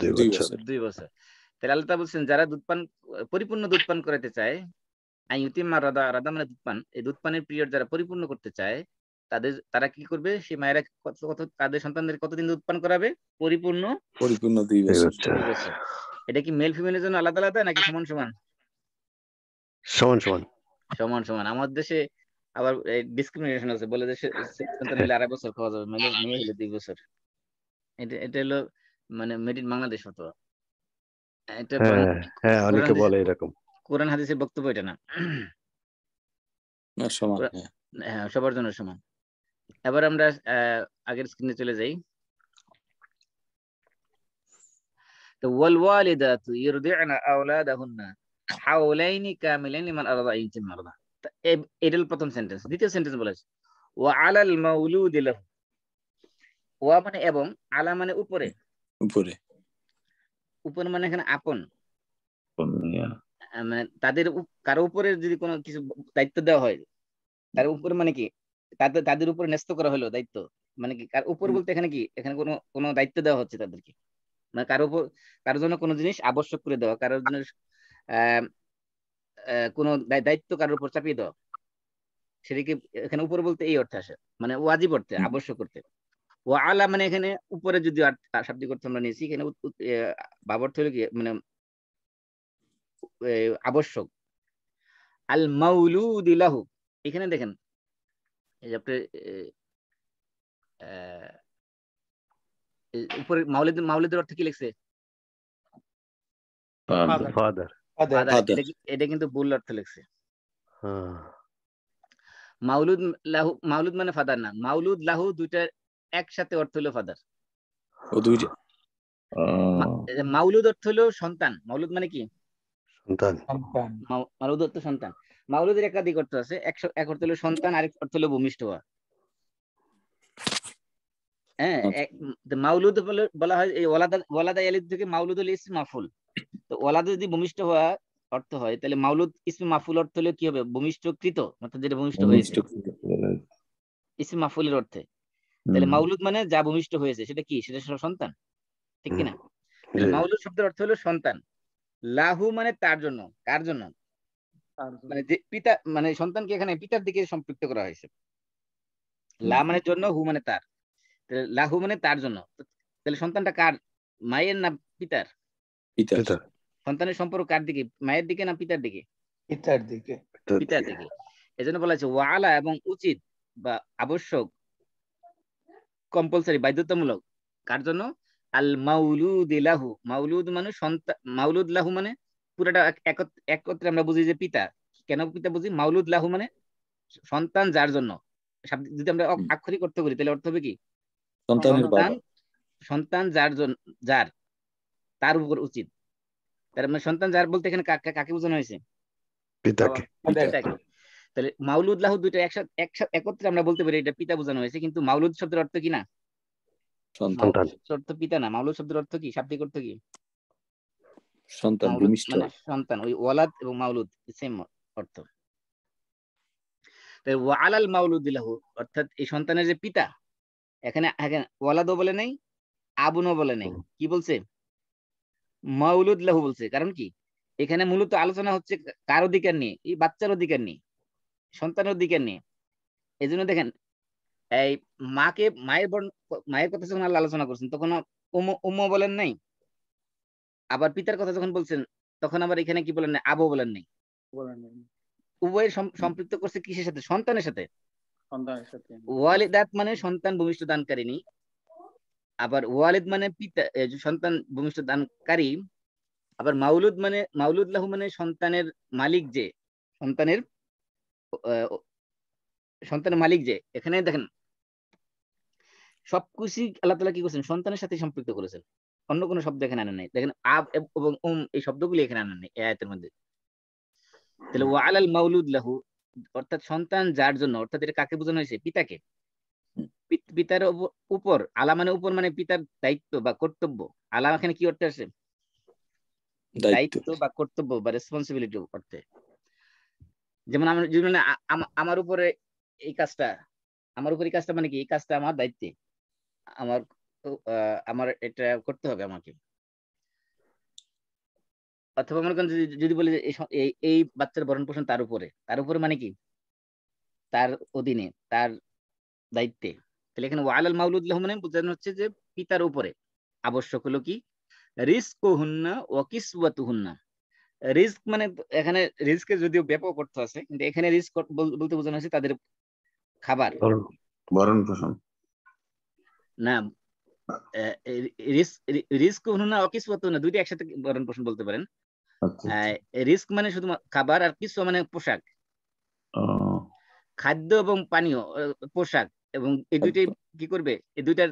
Speaker 5: 2 বছর।
Speaker 1: 2 বছর। তাহলে আল্লাহ তাআলা বলছেন যারা পরিপূর্ণ দুধ পান করাতে চায়, আইয়ুতিম্মা রাদা, রাদা মানে দুধ পান, এই দুধ পানের পিরিয়ড যারা পরিপূর্ণ করতে চায়, তারা কি করবে? সেই মায়েরা তাদের সন্তানদের কতদিন দুধ পান করাবে? পরিপূর্ণ
Speaker 3: 2 বছর।
Speaker 1: 2 বছর। এটা কি মেল ফিমেলের জন্য আলাদা আলাদা নাকি সমান সমান? সমান সমান। আমার দেশে আবার ডিসক্রিমিনেশন আছে, বলে যে সন্তান হলে 2.5 বছর খাওয়া যাবে, মেয়ে হলে 2 বছর। এটা হলো মানে মেড ইন বাংলাদেশ হতো। এটা
Speaker 5: হ্যাঁ অনেকে বলে এরকম।
Speaker 1: কোরআন হাদিসের বক্তব্য এটা না।
Speaker 3: সমান,
Speaker 1: হ্যাঁ, সবার জন্য সমান। এবার আমরা আগের স্ক্রিনে চলে যাই। তো ওয়াল ওয়ালিদাতু ইরদি'না আওলাদাহুন্না হাওলাইনি কামিলাইন লিমান আরাদা আন ইউতিম্মা রাদা। এটা প্রথম সেন্টেন্স। দ্বিতীয় সেন্টেন্স বলেছে ওয়া আলাল মাউলুদি লাহু। ওয়া মানে এবং, আলা মানে উপরে। উপরে মানে এখানে আপন, মানে তাদের কারো উপরে যদি কোনো কিছু দায়িত্ব দেওয়া হয়, তার উপরে মানে কি? তাদের উপরে ন্যস্ত করা হলো দায়িত্ব, মানে কি? কার উপর বলতে এখানে কি? এখানে কোনো দায়িত্ব দেওয়া হচ্ছে তাদেরকে, মানে কারোর জন্য কোনো জিনিস আবশ্যক করে দেওয়া, কারোর জন্য কোনো দায়িত্ব কারোর উপর চাপিয়ে দেওয়া, সেটাকে এখানে উপর বলতে এই অর্থে আসে, মানে ওয়াজিব অর্থে, আবশ্যক করতে। ও আলা মানে এখানে উপরে যদি শাব্দিক অর্থ আমরা নিয়েছি, এখানে ভাব অর্থ হলো কি? মানে আবশ্যক। আল মাউলুদি লাহু, এখানে দেখেন এই যে আপনি উপরে মাউলিদের অর্থ কি লিখছে?
Speaker 5: ফাদার।
Speaker 1: এটা কিন্তু ভুল অর্থ লিখছে। মাউলুদ লাহু, মাউলুদ মানে ফাদার না, মাউলুদ লাহু দুইটার একসাথে অর্থ হলো ফাদার। মাউলুদ অর্থ হলো সন্তান। মাউলুদ মানে কি?
Speaker 5: সন্তান।
Speaker 1: মাউলুদ অর্থ সন্তান। মাউলুদের একাধিক অর্থ আছে, এক অর্থ হলো সন্তান, আরেক অর্থ হলো ভূমিষ্ঠ হওয়া। হ্যাঁ, মাউলুদ বলা হয় এই ওয়ালাদা ইয়ালিদ থেকে মাউলুদ হলো ইসম মাফুল। তো ওয়ালাদা যদি ভূমিষ্ঠ হওয়া অর্থ হয়, তাহলে মাউলুদ ইসম মাফুল অর্থ হলে কি হবে? ভূমিষ্ঠকৃত, অর্থাৎ যেটা ভূমিষ্ঠ হয়েছে, ইসম মাফুলের অর্থে। তাহলে মাউলুদ মানে যা ভূমিষ্ঠ হয়েছে, সেটা কি? সেটা সন্তান, ঠিক কিনা? তাহলে মাউলুদ শব্দের অর্থ হলো সন্তান। লাহু মানে তার জন্য। কার জন্য? মানে যে পিতা, মানে সন্তানকে এখানে পিতার দিকে সম্পৃক্ত করা হয়েছে। লা মানে জন্য, হু মানে তার। লাহু মানে তার জন্য। তাহলে সন্তানটা কার? মায়ের না পিতার? সন্তানের সম্পর্ক কার দিকে? মায়ের দিকে না পিতার দিকে?
Speaker 7: পিতার দিকে।
Speaker 1: পিতার দিকে। এজন্য বলা হয়েছে ওয়ালা, এবং উচিত বা আবশ্যক, কম্পালসারি, বাধ্যতামূলক। কার জন্য? আল মাউলুদ লাহু। মাউলুদ মানে সন্তান, মাউলুদ লাহু মানে পুরোটা একত্রে আমরা বুঝি যে পিতা। কেন পিতা বুঝি? মাউলুদ লাহু মানে সন্তান যার জন্য। যদি আমরা আক্ষরিক অর্থ করি, তাহলে অর্থ হবে কি? সন্তান যার জন্য, যার তার উপর উচিত। তার মানে সন্তান যার বলতে এখানে কাকে বোঝানো হয়েছে?
Speaker 5: পিতাকে।
Speaker 1: পিতাকে। তাহলে মাউলুদ লাহু দুটো একসাথে একত্রে আমরা বলতে পারি এটা পিতা বোঝানো হয়েছে, কিন্তু মাউলুদ শব্দের অর্থ কি না?
Speaker 5: সন্তান।
Speaker 1: অর্থ পিতা না, মাউলুদ শব্দের অর্থ কি? শাব্দিক অর্থ কি?
Speaker 3: সন্তান,
Speaker 1: মাউলুদ
Speaker 3: ভূমিষ্ঠ।
Speaker 1: মানে সন্তান, ওই ওয়ালাদ এবং মাউলুদ সেম অর্থ। তাই ওয়ালাল মাউলুদ লাহু অর্থাৎ এই সন্তানের যে পিতা, এখানে ওয়ালাদও বলে নাই, আবুনও বলে নাই, কি বলছে? মাউলুদ লাহু বলছে। কারণ কি? এখানে মূলত আলোচনা হচ্ছে কার অধিকার নিয়ে? এই বাচ্চার অধিকার নিয়ে, সন্তানের অধিকার নিয়ে। এই জন্য দেখেন এই মায়ের কথা যখন আল্লাহ আলোচনা করছেন তখন উম্ম বলেন নাই, আবার পিতার কথা যখন বলছেন তখন আবার এখানে কি বলেন নাই? আবু বলেন নাই। উভয়ের সম্পৃক্ত করছে কিসের সাথে? সন্তানের সাথে। ওয়ালিদাত মানে সন্তান ভূমিষ্ঠ দানকারিনী, আবার ওয়ালিদ মানে পিতা, সন্তান ভূমিষ্ঠ দানকারী। আবার মাউলুদ লাহু মানে সন্তানের মালিক, যে সন্তানের মালিক যে। এখানে দেখেন সবকিছু আল্লাহ তাআলা কি করছেন? সন্তানের সাথে সম্পৃক্ত করেছেন, অন্য কোনো শব্দ এখানে আনেন নাই। দেখেন আব এবং এই শব্দগুলি এখানে আনেন নাই এই আয়াতের মধ্যে। তাহলে ওয়ালাল মাউলুদ লাহু অর্থাৎ সন্তান যার জন্য, অর্থাৎ এটা কাকে বোঝানো হয়েছে? পিতাকে। পিতার উপর, আলা মানে উপর মানে পিতার দায়িত্ব বা কর্তব্য। আলা এখানে কি অর্থে আসে? দায়িত্ব বা কর্তব্য বা রেসপন্সিবিলিটি অর্থে। যেমন আমরা যদি আমার উপরে এই কাজটা, আমার উপর এই কাজটা মানে কি? এই কাজটা আমার দায়িত্বে, আমার এটা করতে হবে আমাকে। অথবা মনে করেন যদি বলি এই বাচ্চার ভরণ পোষণ তার উপরে মানে কি? তার অধীনে, তার দায়িত্বে। তাহলে এখানে ওয়ালাল মাউলুদ লাহু মানে বোঝানো হচ্ছে যে পিতার উপরে আবশ্যক হলো কি? রিজকুহুন্না ওয়া কিসওয়াতুহুন্না। রিস্ক মানে এখানে রিস্কের যদিও ব্যাপক অর্থ আছে, কিন্তু এখানে রিস্ক বলতে বোঝানো হচ্ছে তাদের খাবার,
Speaker 6: ভরণ পোষণ
Speaker 1: না। রিস্ক না অকিসওয়াত না, দুইটা একসাথে ভরণ পোষণ বলতে পারেন। রিস্ক মানে শুধু খাবার, আর কিসওয়া মানে পোশাক, খাদ্য এবং পানীয়, পোশাক। এবং এই দুইটাই কি করবে? এই দুইটার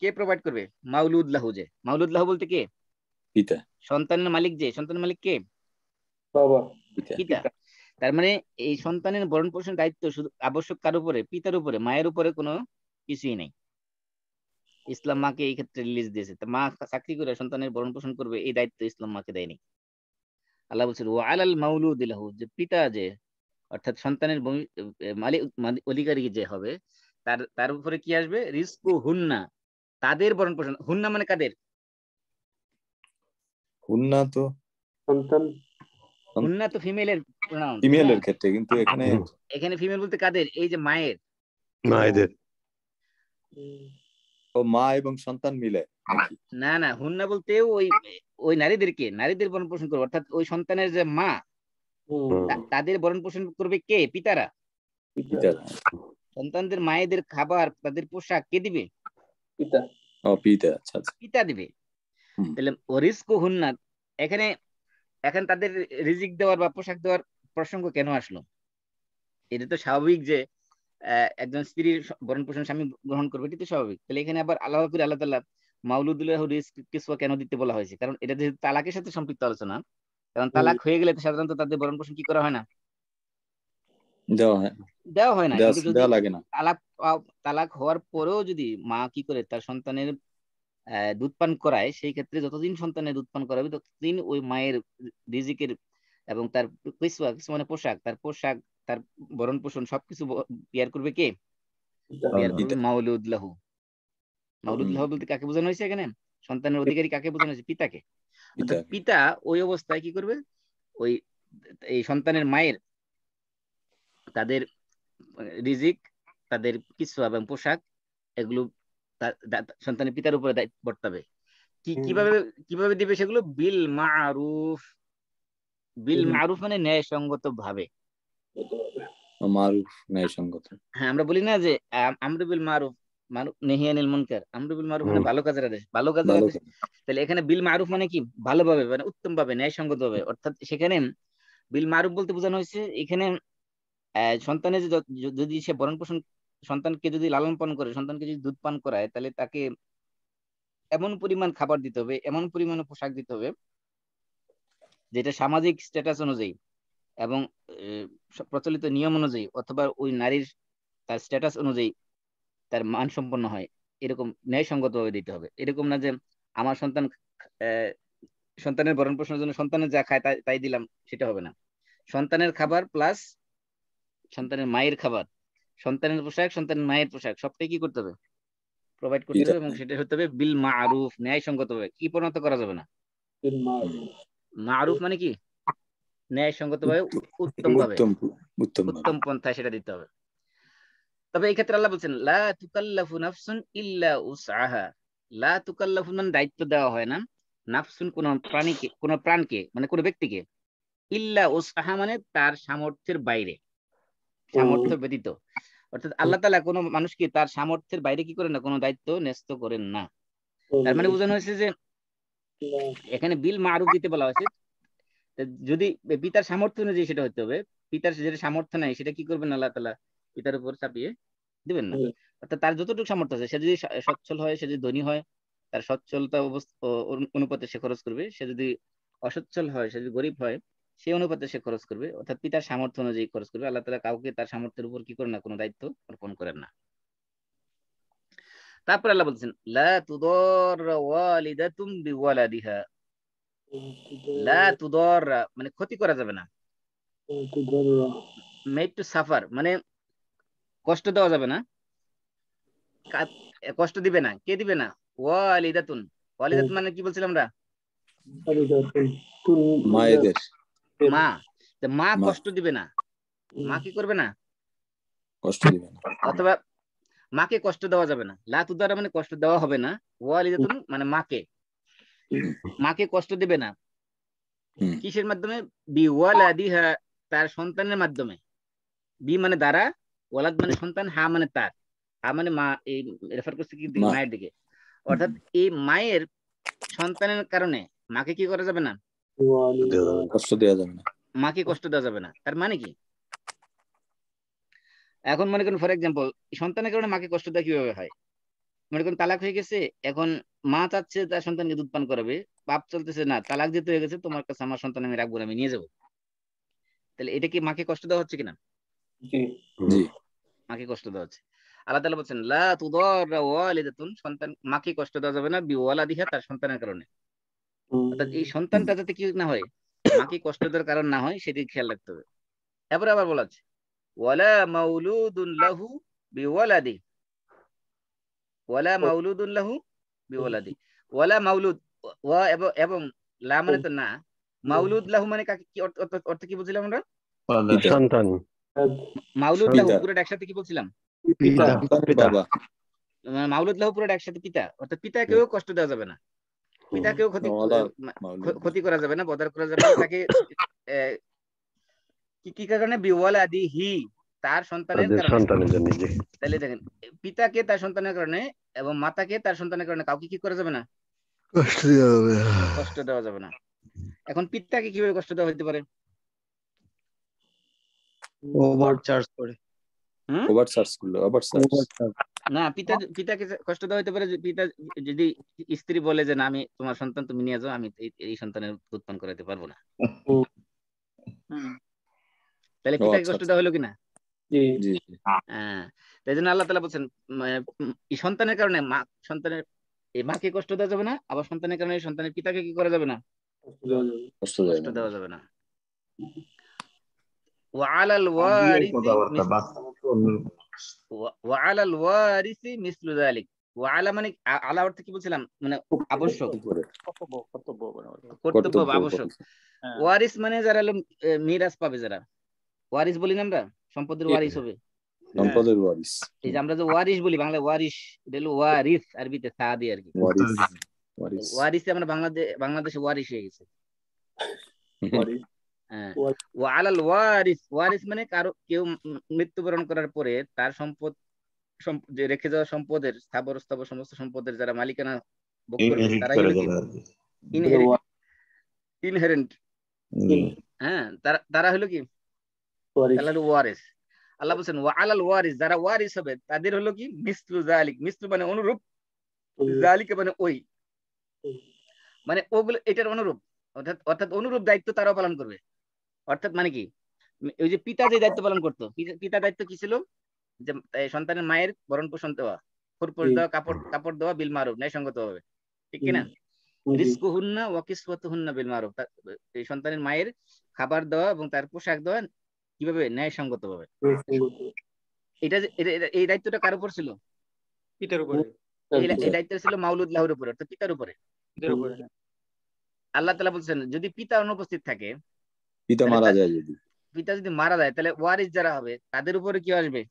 Speaker 1: কে প্রোভাইড করবে? মাউলুদ লাহু। যে মাউলুদ লাহু বলতে কে?
Speaker 3: পিতা।
Speaker 1: সন্তানের মালিক যে, সন্তানের মালিক কে?
Speaker 4: বাবা।
Speaker 1: পিতা। তার মানে এই সন্তানের ভরণ পোষণ দায়িত্ব শুধু আবশ্যক কার উপরে? পিতার উপরে, মায়ের উপরে কোনো কিছুই নেই। ইসলাম মাকে এই ক্ষেত্রে রিলিজ দিয়েছে। তা মা চাকরি করে সন্তানের ভরণ পোষণ করবে, এই দায়িত্ব ইসলাম মাকে দেয়নি। আল্লাহ বলছেন ওয়া আলাল মাউলুদ লাহু, যে পিতা যে অর্থাৎ সন্তানের মালিক অধিকারী যে হবে, তার উপরে কি আসবে? রিজকু হুন্না, তাদের ভরণ পোষণ। হুন্না মানে কাদের?
Speaker 3: হুন্না তো
Speaker 4: সন্তান।
Speaker 1: হুন্না তো ফিমেলের প্রোনাউন,
Speaker 3: ফিমেলের ক্ষেত্রে, কিন্তু
Speaker 1: এখানে ফিমেল বলতে কাদের? এই যে মায়ের,
Speaker 5: মায়েদের।
Speaker 3: ও মা এবং সন্তান মিলে।
Speaker 1: না হুন্না বলতে ওই নারীদের ভরণ পোষণ করবে, অর্থাৎ ওই সন্তানের যে মা, তাদের ভরণ পোষণ করবে কে? পিতারা। সন্তানদের মায়েদের খাবার, তাদের পোশাক কে দিবে?
Speaker 4: পিতা।
Speaker 3: পিতা। আচ্ছা,
Speaker 1: পিতা দিবে। তাহলে রিজকু হুন্না, এখানে তাদের রিজিক দেওয়ার বা পোশাক দেওয়ার প্রসঙ্গ কেন আসলো? এটা তো স্বাভাবিক যে একজন স্ত্রীর ভরণ পোষণ স্বামী গ্রহণ করবে, এটা তো স্বাভাবিক। তাহলে এখানে আবার আল্লাহ তাআলা মাউলুদুল্লাহ রিজক কিসওয়া কেন দিতে বলা হয়েছে? কারণ এটা যেহেতু তালাকের সাথে সম্পৃক্ত আলোচনা, কারণ তালাক হয়ে গেলে সাধারণত তাদের ভরণ পোষণ কি করা হয় না? দেওয়া হয় না। কিন্তু যদি তালাক হওয়ার পরেও যদি মা কি করে তার সন্তানের দুধ পান করায়, সেই ক্ষেত্রে যতদিন সন্তানের দুধ পান করাবে ততদিন ওই মায়ের রিজিকের এবং তার কিসওয়া, মানে পোশাক, তার ভরণ পোষণ সবকিছু বিয়ার করবে কে? বিয়ার করবে মাউলুদ লাহু। মাউলুদ লাহু বলতে কাকে বোঝানো হয়েছে এখানে? সন্তানের অধিকারী কাকে বোঝানো হয়েছে? পিতাকে। অর্থাৎ পিতা ওই অবস্থায় কি করবে? ওই এই সন্তানের মায়ের তাদের রিজিক, তাদের কিসওয়া এবং পোশাক, এগুলো সন্তানের পিতার উপরে বর্তাবে। কিভাবে দিবে সেগুলো? বিল মারুফ। বিল মারুফ মানে ন্যায়সঙ্গত ভাবে।
Speaker 3: মারুফ, ন্যায়সঙ্গত।
Speaker 1: হ্যাঁ, আমরা বলি না যে আমরু বিল মারুফ নেহি আনিল মুনকার। আমরু বিল মারুফ মানে ভালো কাজের আদেশ, ভালো কাজের আদেশ। তাহলে এখানে বিল মারুফ মানে কি? ভালোভাবে, মানে উত্তম ভাবে, ন্যায়সঙ্গত ভাবে। অর্থাৎ সেখানে বিল মারুফ বলতে বোঝানো হয়েছে এখানে সন্তানের যদি সে ভরণ পোষণ, সন্তানকে যদি লালন পালন করে, সন্তানকে যদি দুধ পান করায়, তাহলে তাকে এমন পরিমাণ খাবার দিতে হবে, এমন পরিমাণ পোশাক দিতে হবে যেটা সামাজিক স্ট্যাটাস অনুযায়ী এবং প্রচলিত নিয়ম অনুযায়ী অথবা ওই নারীর তার স্ট্যাটাস অনুযায়ী তার মান সম্পন্ন হয়, এরকম ন্যায়সঙ্গত ভাবে দিতে হবে। এরকম না যে আমার সন্তানের ভরণ পোষণের জন্য সন্তানের যা খায় তাই দিলাম, সেটা হবে না। সন্তানের খাবার প্লাস সন্তানের মায়ের খাবার, সন্তানের পোশাক, সন্তানের মায়ের পোশাক সবটাই কি করতে হবে? প্রোভাইড করতে হবে, এবং সেটা হতে হবে বিল মারুফ, ন্যায়সঙ্গত ভাবে। কি পরিণত করা যাবে না। মারুফ মানে কি? ন্যায়সঙ্গত ভাবে, উত্তম ভাবে, উত্তম পন্থায় সেটা দিতে হবে। তবে এই ক্ষেত্রে আল্লাহ বলছেন লা তুকাল্লাফু নাফসুন ইল্লা উসআহা। লা তুকাল্লাফু মানে দায়িত্ব দেওয়া হয় না, নাফসুন কোন প্রাণীকে, কোন প্রাণকে মানে কোন ব্যক্তিকে, ইল্লা উসআহা মানে তার সামর্থ্যের বাইরে, সামর্থ্য ব্যতীত। অর্থাৎ আল্লাহ তাআলা কোনো মানুষকে তার সামর্থ্যের বাইরে কি করেন না, কোনো দায়িত্ব ন্যস্ত করেন না। তার মানে বোঝানো হয়েছে যে এখানে বিল মারুফ দিতে বলা হয়েছে। যদি পিতার সামর্থ্য অনুযায়ী সেটা হতে হবে, পিতার যেটা সামর্থ্য নাই সেটা কি করবেন আল্লাহ তাআলা পিতার উপর চাপিয়ে দিবেন না। অর্থাৎ তার যতটুকু সামর্থ্য আছে, সে যদি সচ্ছল হয়, সে যদি ধনী হয়, তার সচ্ছলতা অনুপাতে সে খরচ করবে। সে যদি অসচ্ছল হয়, সে যদি গরিব হয়, সেই অনুপাতে সে খরচ করবে। অর্থাৎ পিতার সামর্থ্য অনুযায়ী খরচ করবে। আল্লাহ তাআলা কাউকে তার সামর্থ্যের উপর কি করেন না, কোনো দায়িত্ব অর্পণ করেন না। তারপর আল্লাহ বলছেন লা তুদাররা ওয়ালিদাতুম বিওয়ালাদিহা। লা তুদাররা মানে ক্ষতি করা যাবে না, মেড টু সাফার মানে কষ্ট দেওয়া যাবে না, কষ্ট দিবে না। কে দিবে না? ওয়ালিদাতুন। ওয়ালিদাতুন মানে কি বলছিলাম আমরা?
Speaker 3: মায়েদের,
Speaker 1: মা। মা কষ্ট দিবে না। মা কি করবে না?
Speaker 3: কষ্ট দিবে না।
Speaker 1: অথবা মাকে কষ্ট দেওয়া যাবে না। লা তুদাররা মানে কষ্ট দেওয়া হবে না, ওয়ালিদাতুন মানে মাকে কষ্ট দিবে না। কিসের মাধ্যমে? বিওয়ালাদিহা, তার সন্তানের মাধ্যমে। বি মানে দ্বারা, ওয়ালাদ মানে সন্তান, হা মানে তার। হা মানে মা, এই রেফার করছে কি মায়ের দিকে। অর্থাৎ এই মায়ের সন্তানের কারণে মাকে কি করা যাবে না,
Speaker 3: কষ্ট দেওয়া যাবে না,
Speaker 1: মাকে কষ্ট দেওয়া যাবে না। তার মানে কি? এখন মনে করেন ফর এক্সাম্পল, সন্তানের কারণে মাকে কষ্ট দেওয়া কিভাবে হয়? মনে করেন তালাক হয়ে গেছে, এখন মা চাচ্ছে তার সন্তানকে দুধ পান করাবে, বাপ চলতেছে না, তালাক যেতে হয়ে গেছে, তোমার কাছে আমার সন্তান আমি রাখবো না, আমি নিয়ে যাবো। তাহলে এটা কি মাকে কষ্ট দেওয়া হচ্ছে কিনা?
Speaker 3: জি,
Speaker 1: মাকে কষ্ট দেওয়া হচ্ছে। আল্লাহ তাআলা বলছেন লা তুদাররা ওয়ালিদাতুন, সন্তান মাকে কষ্ট দেওয়া যাবে না বিওয়ালাদিহা, তার সন্তানের কারণে। অর্থাৎ এই সন্তানটা যাতে কি না হয়, মাকে কষ্ট দেওয়ার কারণ না হয়, সেদিকে খেয়াল রাখতে হবে। এরপরে আবার বলা আছে ওয়ালা মাউলুদুন লাহু বিওয়ালাদি, ওয়ালা মাউলুদুন লাহু বিওয়ালাদি। ওয়ালা মাউলুদ, ওয়া এবং লা মানে তো না, মাউলুদ লাহু মানে কাকে, কি অর্থ কি বলছিলাম আমরা?
Speaker 5: সন্তান।
Speaker 1: মাউলুদ লাহু পুরোটা একসাথে কি বলছিলাম?
Speaker 3: বাবা।
Speaker 1: মাউলুদ লাহু পুরোটা একসাথে পিতা। অর্থাৎ পিতাকেও কষ্ট দেওয়া যাবে না, পিতাকেও ক্ষতি করা যাবে না, বদার করা যাবে না। তাকে কি কারণে? বিওয়ালাদিহি, তার সন্তানের কারণে। তাহলে দেখেন, পিতাকে তার সন্তানের কারণে এবং মাতাকে তার সন্তানের কারণে কাউকে কি করা যাবে না, কষ্ট দেওয়া যাবে না। এখন পিতাকে কিভাবে কষ্ট দেওয়া হতে পারে?
Speaker 7: ওভারচার্জ করে,
Speaker 1: না, পিতাকে কষ্ট দেওয়া হতে পারে পিতা যদি স্ত্রী বলে যে না, আমি তোমার সন্তান, তুমি নিয়ে যাও, আমি এই সন্তানের দুধ পান করাতে পারবো না। তাহলে পিতাকে কষ্ট দেওয়া হলো কিনা? হ্যাঁ। তাই জন্য আল্লাহ তাআলা বলছেন এই সন্তানের কারণে সন্তানের এই মাকে কষ্ট দেওয়া যাবে না, আবার সন্তানের কারণে সন্তানের পিতাকে কি করা যাবে না, কষ্ট দেওয়া যাবে না। ওয়ালাল ওয়ারিসি মিসলু যালিক। ওয়ালা মানে আলা অর্থে কি বলছিলাম, মানে আবশ্যক, কর্তব্য, আবশ্যক। ওয়ারিস মানে যারা মিরাস পাবে, যারা ওয়ারিস বলি না আমরা, সম্পদের ওয়ারিস হবে,
Speaker 3: সম্পদের ওয়ারিস।
Speaker 1: এই যে আমরা যে ওয়ারিস বলি বাংলায়, ওয়ারিস, এটা হলো ওয়ারিস আরবিতে সা দিয়ে আর কি। ওয়ারিসে আমরা বাংলাদেশে ওয়ারিস হয়ে গেছে। ওয়ালাল ওয়ারিস, ওয়ারিস মানে কারো কেউ মৃত্যুবরণ করার পরে তার সম্পদ, যে রেখে যাওয়া সম্পদের, স্থাবর সমস্ত সম্পদের যারা মালিকানা ভোগ করবে, তারাই হলো কি ইনহেরেন্ট। হ্যাঁ, তারা হলো কি ওয়ারিস। আল্লাহ বলছেন ওয়ালাল ওয়ারিস, যারা ওয়ারিস হবে তাদের হলো কি মিসলু যালিক। মিসলু মানে অনুরূপ, যালিক মানে ওই, মানে ওগুলো এটার অনুরূপ, অর্থাৎ অনুরূপ দায়িত্ব তারাও পালন করবে। অর্থাৎ মানে কি, ওই যে পিতা যে দায়িত্ব পালন করতো, পিতা দায়িত্ব কি ছিল, যে সন্তানের মায়ের ভরণ পোষণ দেওয়া, খুরপোশ দেওয়া, কাপড় দেওয়া বিল মারুফ, ন্যায়সঙ্গত ভাবে, ঠিক কিনা? রিজকুহুন্না ওয়া কিসওয়াতুহুন্না বিল মারুফ, এই সন্তানের মায়ের খাবার দেওয়া এবং তার পোশাক দেওয়া কিভাবে, ন্যায়সঙ্গত ভাবে। এই দায়িত্বটা কার উপর ছিল?
Speaker 4: পিতার উপরে।
Speaker 1: এই দায়িত্ব ছিল মাউলুদ লাহুর উপরে, অর্থাৎ পিতার উপরে। আল্লাহ তাআলা বলছেন যদি পিতা অনুপস্থিত থাকে,
Speaker 3: পিতা মারা যায়, যদি
Speaker 1: পিতা যদি মারা যায়, তাহলে ওয়ারিস যারা হবে তাদের উপরে কি আসবে?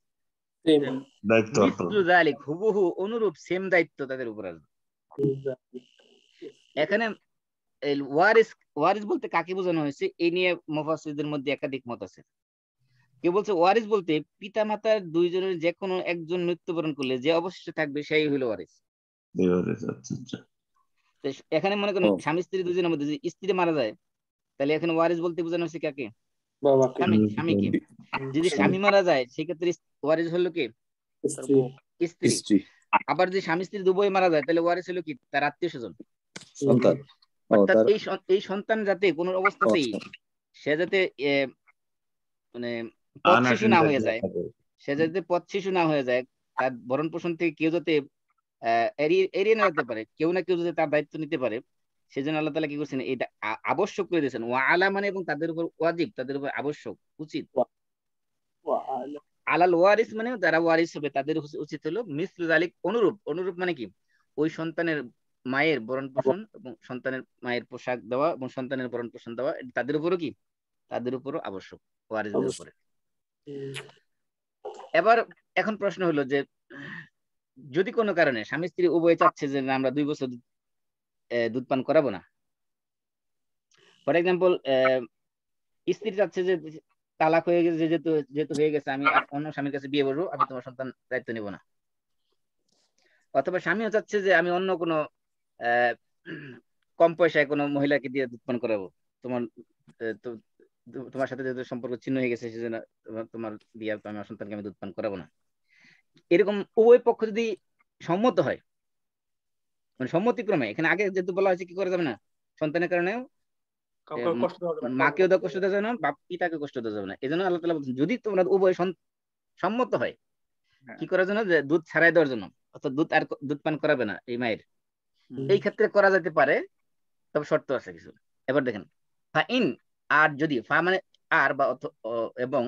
Speaker 6: দায়িত্ব
Speaker 1: মিসলু যালিক, হুবহু অনুরূপ সেম দায়িত্ব তাদের উপর আসবে। এখানে ওয়ারিস বলতে কাকে বোঝানো হয়েছে, এই নিয়ে মুফাসসিরদের মধ্যে একাধিক মত আছে। কেউ বলছে ওয়ারিস বলতে পিতা মাতার দুইজনের যে কোনো একজন মৃত্যুবরণ করলে যে অবশিষ্ট থাকবে সেই হলো ওয়ারিস। এখানে মনে করেন স্বামী স্ত্রী দুজনের মধ্যে যদি স্ত্রী মারা যায়, তাহলে এখানে ওয়ারিস বলতে বোঝানো হয়েছে কাকে? স্বামীকে। যদি স্বামী মারা যায় সেক্ষেত্রে ওয়ারিস হলো কি? স্ত্রী। আবার যদি স্বামী স্ত্রী দুবোই মারা যায়, তাহলে ওয়ারিস হলো কি? তার আত্মীয় স্বজন,
Speaker 3: সন্তান।
Speaker 1: অর্থাৎ এই সন্তান যাতে কোন অবস্থাতেই সে যাতে মানে পথ শিশু না হয়ে যায়, সে যাতে পথ শিশু না হয়ে যায়, তার ভরণ পোষণ থেকে কেউ যাতে এড়িয়ে না যেতে পারে, কেউ না কেউ যাতে তার দায়িত্ব নিতে পারে, সেজন্য আল্লাহ তাআলা কি করছেন, এটা আবশ্যক করে দিয়েছেন। ওয়া আলা মানে এবং তাদের উপর ওয়াজিব, তাদের উপর আবশ্যক, উচিত। আলাল ওয়ারিস মানে যারা ওয়ারিস হবে তাদের উচিত হলো মিসলু যালিক, অনুরূপ মানে কি, ওই সন্তানের মায়ের ভরণ পোষণ এবং সন্তানের মায়ের পোশাক দেওয়া এবং সন্তানের ভরণ পোষণ দেওয়া, তাদের উপরও কি, তাদের উপরও আবশ্যক, ওয়ারিসদের উপরে। এবার এখন প্রশ্ন হলো যে যদি কোনো কারণে স্বামী স্ত্রী উভয় চাচ্ছে যে আমরা 2 বছর দুধ পান করাবো না, ফর এক্সাম্পল স্ত্রী চাচ্ছে যে তালাক হয়ে গেছে, যেহেতু হয়ে গেছে, আমি অন্য স্বামীর কাছে বিয়ে করবো, আমি তোমার সন্তান দায়িত্ব নিব না। অথবা স্বামীও চাচ্ছে যে আমি অন্য কোনো কম পয়সায় কোনো মহিলাকে দিয়ে দুধ পান করাবো, তোমার সাথে যেহেতু সম্পর্ক ছিন্ন হয়ে গেছে, সেজন্য তোমার বিয়ে, আমার সন্তানকে আমি দুধ পান করাবো না। এরকম উভয় পক্ষ যদি সম্মত হয়, মানে সম্মতিক্রমে, এখানে আগে যেহেতু বলা হয়েছে কি করা যাবে না, সন্তানের কারণেও মাকেও কষ্ট দেওয়া যাবে না, বাপ পিতাকে কষ্ট দেওয়া যাবে না। এই জন্য আল্লাহ তাআলা বলছেন যদি তোমরা উভয় সম্মত হয় কি করার জন্য, যে দুধ ছাড়াই দেওয়ার জন্য, অর্থাৎ দুধ পান করাবে না এই মায়ের, এই ক্ষেত্রে করা যেতে পারে, তবে শর্ত আছে কিছু। এবার দেখেন, ফা ইন, আর যদি, ফা মানে আর বা এবং,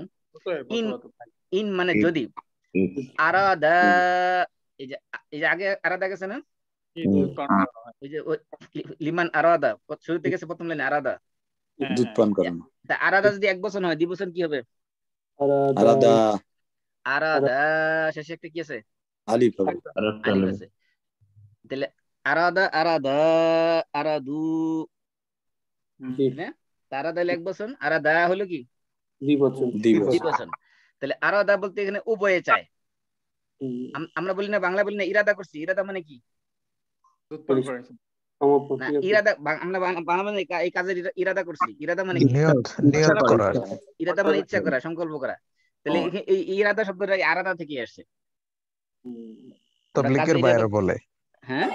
Speaker 1: ইন মানে যদি, আরাদা, এই যে আগে আরাদা গেছে না, ওই যে লিমান আরাদা শুরুতে গেছে প্রথম লাইনে, আরাদা
Speaker 3: দুধ পান করানো।
Speaker 1: আরাদা যদি 1 বছর হয়, 2 বছর কি হবে?
Speaker 3: আলাদা।
Speaker 1: আরাদা শেষে একটা কি আছে?
Speaker 3: আলিফ হবে।
Speaker 1: আলিফ আছে। তাহলে আরাদা, আরাদু, না? আরাদা 1 বছর, আরাদা হলো কি
Speaker 4: 2 বছর।
Speaker 1: 2 বছর। তাহলে আরাদা বলতে এখানে উভয়ে চায়। আমরা বলি না, বাংলা বলি না ইরাদা করছি, ইরাদা মানে কি? ইরাদা, আমরা বাংলা মানে এই কাজের ইরাদা করছি, ইরাদা মানে কি?
Speaker 2: নিয়ত করা,
Speaker 1: ইরাদা মানে ইচ্ছা করা, সংকল্প করা। তাহলে এই ইরাদা শব্দটা আরাদা থেকে আসছে।
Speaker 2: তাবলীগের ভাইয়েরা বলে,
Speaker 1: হ্যাঁ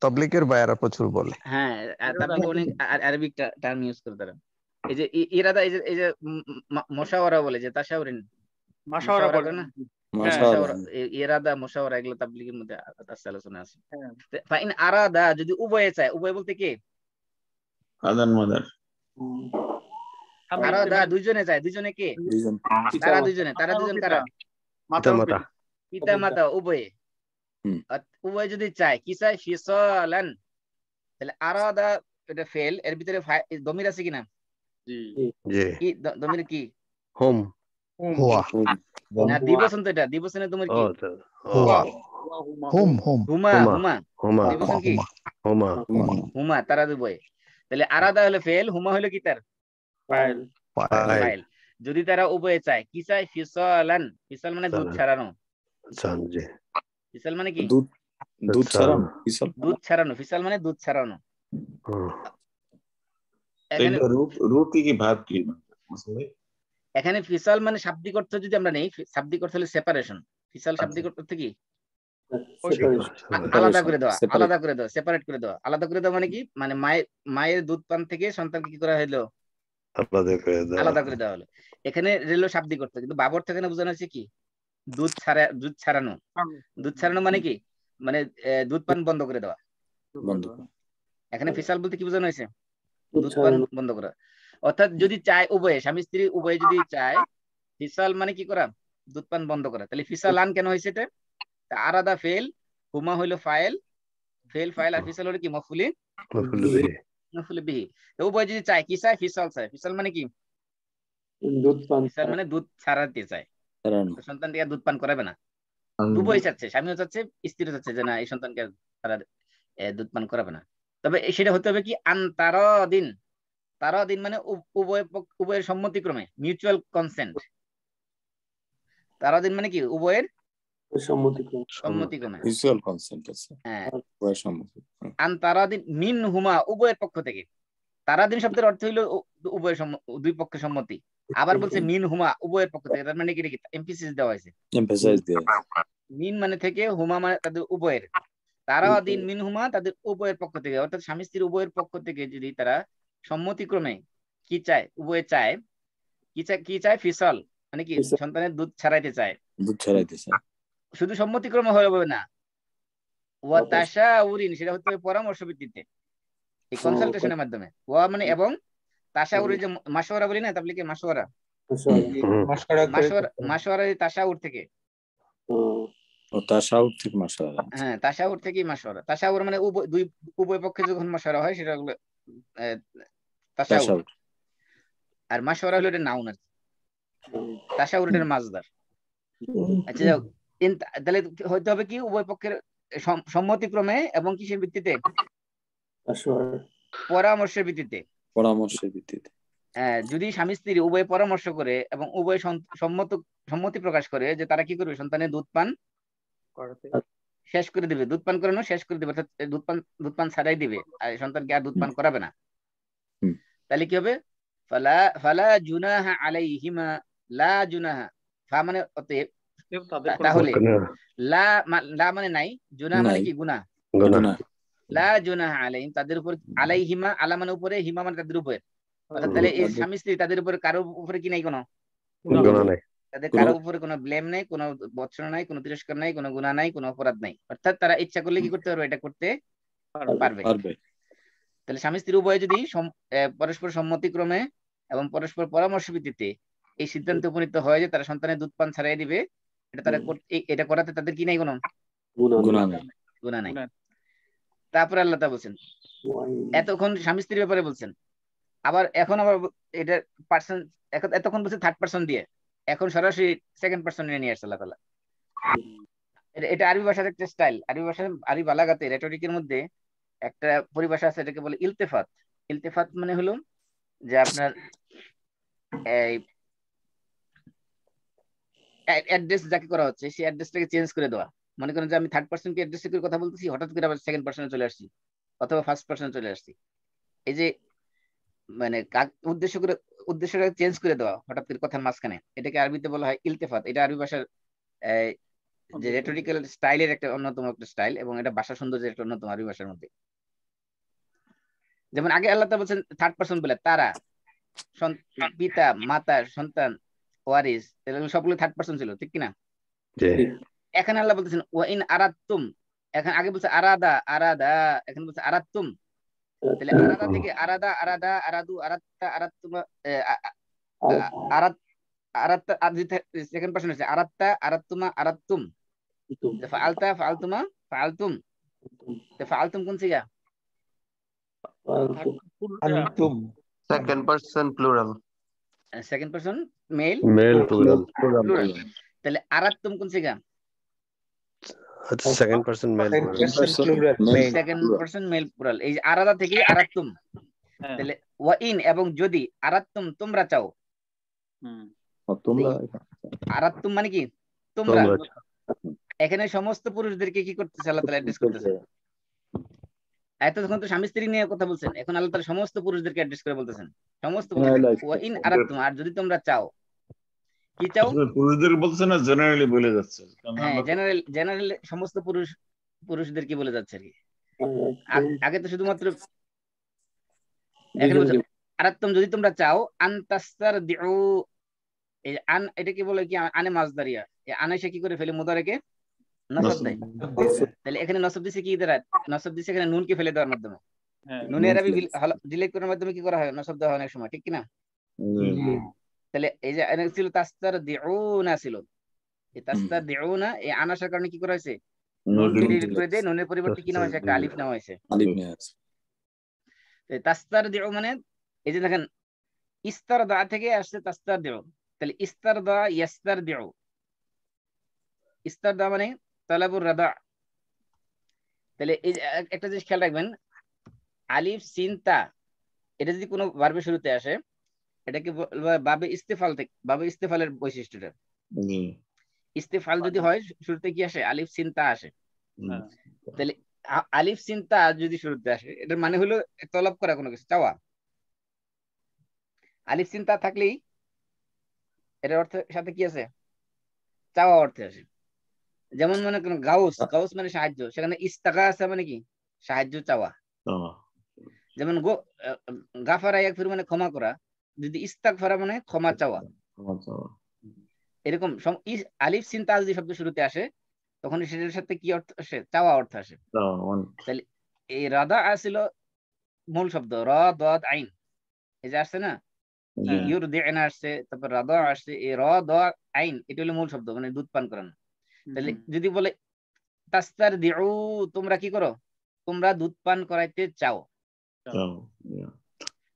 Speaker 2: তাবলীগের ভাইয়েরা প্রচুর বলে,
Speaker 1: হ্যাঁ, তাবলীগ অনেক আরবিক টার্ম ইউজ করে তারা। এই যে ইরাদা, এই যে মুশাওয়ারা বলে, যে তাশাউরিন, মুশাওয়ারা করে না, ইরাদা, মুশাওয়ারা, এগুলো তাবলীগের মধ্যে আলোচনা আছে। ফাইন আরাদা, যদি উভয়ে চায়, উভয় বলতে কি?
Speaker 6: Father mother.
Speaker 1: আরাদা দুইজনে চায়, দুইজনে কে? তারা দুইজনে কারা? পিতা মাতা উভয়ে। উভয় যদি চায়, কি চায়? ফিসালান। তাহলে আরাদা এটা ফেল, এর ভিতরে দমির আছে কিনা? কি দমির কি?
Speaker 5: হোম,
Speaker 2: হুয়া,
Speaker 1: না, দিবসন তো, এটা দিবসনে দমির কি?
Speaker 2: হুয়া, হুম,
Speaker 1: হুমা, দিবসন কি? হুমা, তারা দুভয়ে। তাহলে আরাদা হলো ফেল, হুমা হলো কি তার ফাইল। যদি তারা উভয়ে চায়, কি চায়? ফিসালান। ফিসাল মানে দুধ ছাড়ানো। ফিসাল মানে কি?
Speaker 3: দুধ ছাড়ানো।
Speaker 1: ফিসাল মানে দুধ ছাড়ানো। এখানে ফিসাল মানে শাব্দিক অর্থ যদি আমরা নেই, শাব্দিক অর্থ হলো সেপারেশন। ফিসাল শাব্দিক অর্থ কি? আলাদা করে দেওয়া,
Speaker 3: Separate.
Speaker 1: আলাদা করে দেওয়া, সেপারেট করে দেওয়া। আলাদা করে দেওয়া মানে কি, মানে মায়ের দুধ পান থেকে সন্তানকে কি করা হলো,
Speaker 5: আলাদা করে দেওয়া।
Speaker 1: আলাদা করে দেওয়া হলো। এখানে রেল শাব্দিক অর্থ, কিন্তু বাবর থেকে বোঝানো হচ্ছে কি, দুধ ছাড়ানো। দুধ ছাড়ানো মানে কি, মানে দুধ পান বন্ধ করে দেওয়া।
Speaker 3: বন্ধ।
Speaker 1: এখানে ফিসাল বলতে কি বোঝানো হয়েছে, দুধ পান বন্ধ করা। অর্থাৎ যদি চায় উভয়ে, স্বামী স্ত্রী উভয়ে যদি চায়, ফিসাল মানে কি করা, দুধ পান বন্ধ করা। তাহলে ফিসালান কেন হয়েছে এটা, আলাদা ফেল, হুমা হইলো ফাইল, ফেল ফাইল, আর ফিসাল হলো কি মফুলি
Speaker 5: মফুল বিহি।
Speaker 1: মফুলি বিহি। তো উভয় যদি চায়, কি চায়, ফিসাল চায়। ফিসাল মানে কি,
Speaker 4: দুধ পান
Speaker 1: ফিসাল মানে দুধ ছাড়াতে চায়,
Speaker 3: ছাড়ানো।
Speaker 1: সন্তানকে আর দুধ পান করাবে না। উভয় চাচ্ছে, স্বামীও চাচ্ছে, স্ত্রীও চাচ্ছে যে না, এই সন্তানকে তারা দুধ পান করাবে না। তবে সেটা হতে হবে কি, আন্তারাদিন। তারাদিন মানে উভয়ের সম্মতিক্রমে, মিউচুয়াল কনসেন্ট। তারাদিন মানে কি, উভয়ের সম্মতিক্রমে।
Speaker 3: মিউচুয়াল কনসেন্ট আছে।
Speaker 1: হ্যাঁ,
Speaker 3: উভয়ের সম্মতি।
Speaker 1: আন্তারাদিন মিন হুমা, উভয়ের পক্ষ থেকে। তারাদিন শব্দের অর্থ হইলো উভয়ের দুই পক্ষের সম্মতি। আবার বলছে মিন হুমা, উভয়ের পক্ষ থেকে, তার মানে কি এমফেসিস দেওয়া হয়েছে,
Speaker 3: এমফাসাইজ দিয়ে।
Speaker 1: মিন মানে থেকে, হুমা মানে তাদের উভয়ের। তারাদিন মিন হুমা, তাদের উভয়ের পক্ষ থেকে। অর্থাৎ স্বামী স্ত্রীর উভয়ের পক্ষ থেকে যদি তারা সম্মতিক্রমে কি চায়, উভয়ে চায়, কি চায়, ফিসল মানে কি, সন্তানের দুধ ছাড়াইতে চায়।
Speaker 3: দুধ ছড়াইতেছে।
Speaker 1: শুধু সম্মতিক্রমে হবে না, ওয়া তাশাউরিন, সেটা হতে হবে পরামর্শ ভিত্তিতে, এই কনসালটেশনের মাধ্যমে। ওয়া মানে এবং, তাশাউরি যে মাশওয়ারা বলি না, তাবলিগে মাশওয়ারা, মাশওয়ারা তাশাউর থেকে।
Speaker 3: ও তাশাউর থেকে মাশাআল্লাহ।
Speaker 1: হ্যাঁ, তাশাউর থেকেই মাশওয়ারা। তাশাউর মানে উভয় পক্ষে যখন মাশওয়ারা হয় সেটা হলো তাশাউর। আর মাশওয়ারা হলো এটা নাউন, আর তাশাউর এর মাসদার। আচ্ছা, তাহলে হইতে হবে কি, উভয় পক্ষের সম্মতিক্রমে এবং কিসের ভিত্তিতে, পরামর্শের ভিত্তিতে।
Speaker 3: পরামর্শের ভিত্তিতে।
Speaker 1: যদি স্বামী স্ত্রী উভয় পরামর্শ করে এবং উভয় সম্মতি প্রকাশ করে যে তারা কি করবে, সন্তানের দুধ পান শেষ করে দিবে, দুধ পান করানো শেষ করে দিবে, অর্থাৎ দুধ পান ছাড়াই দিবে, আর সন্তানকে আর দুধ পান করাবে না। তাহলে কি হবে, ফালা জুনাহা আলাইহিমা, লা জুনাহা, ফা মানে অতএব, তাহলে লা মানে নাই, জুনাহ মানে কি, গুনাহ। লা জুনাহা আলাইহিম, তাদের উপর, আলাইহিমা, আলা মানে উপরে, হিমা মানে তাদের উপরে। অর্থাৎ তাহলে এই স্বামী স্ত্রী তাদের উপরে কারোর উপরে কি নাই, কোনো
Speaker 5: গুনাহ নাই,
Speaker 1: তাদের কারোর উপরে কোনো ব্লেম নাই, কোনো বর্ষণা নাই, কোনো তিরস্কার নাই, কোনো গুনাহ নাই, কোনো অপরাধ নাই। অর্থাৎ তারা ইচ্ছা করলে কি করতে পারবে, এটা করতে পারবে। তাহলে স্বামী স্ত্রী উভয়ে যদি পরস্পর সম্মতিক্রমে এবং পরস্পর পরামর্শ ভিত্তিতে এই সিদ্ধান্তে উপনীত হয় যে তারা সন্তানের দুধ পান ছাড়াই দিবে, এটা করাতে তাদের কি নাই, কোনো গুনাহ নাই। তারপরে আল্লাহ তাআলা বলছেন, এতক্ষণ স্বামী স্ত্রীর ব্যাপারে বলছেন, আবার এখন আবার এটা পার্সন, এতক্ষণ বলছে থার্ড পার্সন দিয়ে, এখন সরাসরি সেকেন্ড পার্সন নিয়ে আসছে আল্লাহ তাআলা। এটা আরবি ভাষার একটা স্টাইল, আরবি বালাগাতে, রেটরিকের মধ্যে একটা পরিভাষা আছে, এটাকে বলে ইলতেফাত। ইলতেফাত মানে হলো যে আপনার এই অ্যাড্রেস যাকে করা হচ্ছে, সেই অ্যাড্রেসটাকে চেঞ্জ করে দেওয়া। মনে করেন যে আমি থার্ড পার্সনকে অ্যাড্রেস করে কথা বলতেছি, হঠাৎ করে আবার সেকেন্ড পার্সনে চলে আসছি, অথবা ফার্স্ট পার্সনে চলে আসছি। এই যে মানে উদ্দেশ্যটা চেঞ্জ করে দেওয়া হঠাৎ করে কথার মাঝখানে, এটাকে আরবিতে বলা হয় ইলতেফাত। এটা আরবি ভাষার যে রেটরিক্যাল স্টাইলের একটা অন্যতম একটা স্টাইল, এবং এটা ভাষা সৌন্দর্যের একটা অন্যতম আরবি ভাষার মধ্যে। যেমন আগে আল্লাহ তাআলা বলছেন থার্ড পার্সন বলে, তারা, পিতা, মাতা, সন্তান, ওয়ারিস, এগুলো সবগুলো থার্ড পার্সন ছিল, ঠিক কিনা? এখানে আল্লাহ বলতেছেন ওয়া ইন আরাদতুম, এখন আগে বলছে আরাদা, এখন বলছে আরাদতুম। তাহলে আরাদা থেকে আরাদু, আরাত্তা, আরাত্তুমা, আরাত্তা সেকেন্ড পার্সন হচ্ছে আরাত্তা, আরাত্তুমা, আরাত্তুম। ফাআলতা, ফাআলতুমা, ফাআলতুম। ফাআলতুম কোন সিগা?
Speaker 7: আনতুম, second person plural,
Speaker 1: second person male
Speaker 5: plural.
Speaker 1: তাহলে আরাত্তুম কোন সিগা?
Speaker 5: Second person male
Speaker 1: second person male plural. এই যে আরাদা থেকে আরাত্তুম। তাহলে ওয়া ইন, এবং যদি, আরাত্তুম তোমরা চাও, আরাত্তুম মানে কি, তোমরা। এখানে সমস্ত পুরুষদেরকে কি করতেছে আল্লাহ তাআলা অ্যাড্রেস করতেছে। এতক্ষণ তো স্বামী স্ত্রী নিয়ে কথা বলছেন, এখন আল্লাহ তাআলা সমস্ত পুরুষদেরকে অ্যাড্রেস করে বলতেছেন, সমস্ত পুরুষ। ওয়া ইন আরাদতুম, আর যদি তোমরা চাও, কি চাও?
Speaker 6: পুরুষদের বলছে না, জেনারেলি বলে যাচ্ছে, কারণ
Speaker 1: হ্যাঁ,
Speaker 6: আমরা তো-
Speaker 1: জেনারেল সমস্ত পুরুষদের কি বলে যাচ্ছে আর কি।
Speaker 4: আরাত্তুম
Speaker 1: আগে তো শুধুমাত্র এখানে বলছে আরাত্তুম যদি তোমরা চাও আনতাস্তারদিউ, এই আন এটা কি বলে কি আনে মাজদারিয়া, এই আনে সে কি করে ফেলে মুদারেকে নসব দেয়। তাহলে এখানে নসব দিছে কি দ্বারা? নসব দিছে এখানে নুনকে ফেলে দেওয়ার মাধ্যমে। নুনের আরবি ডিলেট করার মাধ্যমে কি করা হয়? নসব দেওয়া হয় অনেক সময়, ঠিক কিনা? তাহলে এই যে এখানে ছিল তাস্তারদিউনা ছিল, এই তাস্তারদিউনা এই আনাসার কারণে কি করা হয়েছে? নুনকে ডিলিট করে দিয়ে নুনের পরিবর্তে কি নাম হয়েছে? একটা আলিফ নাম হয়েছে।
Speaker 3: আলিফ নিয়ে আছে।
Speaker 1: তাস্তারদিউ মানে এই যে দেখেন ইস্তারদা থেকে আসছে তাস্তারদিউ, তাহলে ইস্তারদা ইয়াস্তারদিউ, ইস্তারদা মানে তালাবুর রাদা। তাহলে এই যে একটা জিনিস খেয়াল রাখবেন, আলিফ সিন তা এটা যদি কোনো ভার্বের শুরুতে আসে, এটাকে বাবে ইস্তেফাল থেকে, বাবে ইস্তেফালের বৈশিষ্ট্যটা। ইস্তেফাল যদি হয় শুরুতে কি আসে? আলিফ সিন তা আসে। তাহলে আলিফ সিন তা যদি শুরুতে আসে, এটার মানে হলো তলব করা কোনো কিছু, চাওয়া। আলিফ সিন তা থাকলেই এটার অর্থের সাথে কি আছে? চাওয়া অর্থে আসে। যেমন মনে করেন গাউস, গাউস মানে সাহায্য, সেখানে ইস্তাগাসা মানে কি? সাহায্য চাওয়া। যেমন গাফারা ইয়াগফির মানে ক্ষমা করা, যদি ইস্তাগফারা মানে ক্ষমা চাওয়া। এরকম আলিফ সিন তা যদি শব্দ শুরুতে আসে, তখন সেটার সাথে কি অর্থ আসে? চাওয়া অর্থ আসে। তাহলে এই রাদা আসিল মূল শব্দ, র দদ আইন, এই যে আসছে না, ইউরদিনা আসছে, তারপর রাদা আসছে, এই র দ আইন এটা হলো মূল শব্দ, মানে দুধ পান করানো। তাহলে যদি বলে তাস্তারদিউ, তোমরা কি করো? তোমরা দুধ পান করাইতে চাও।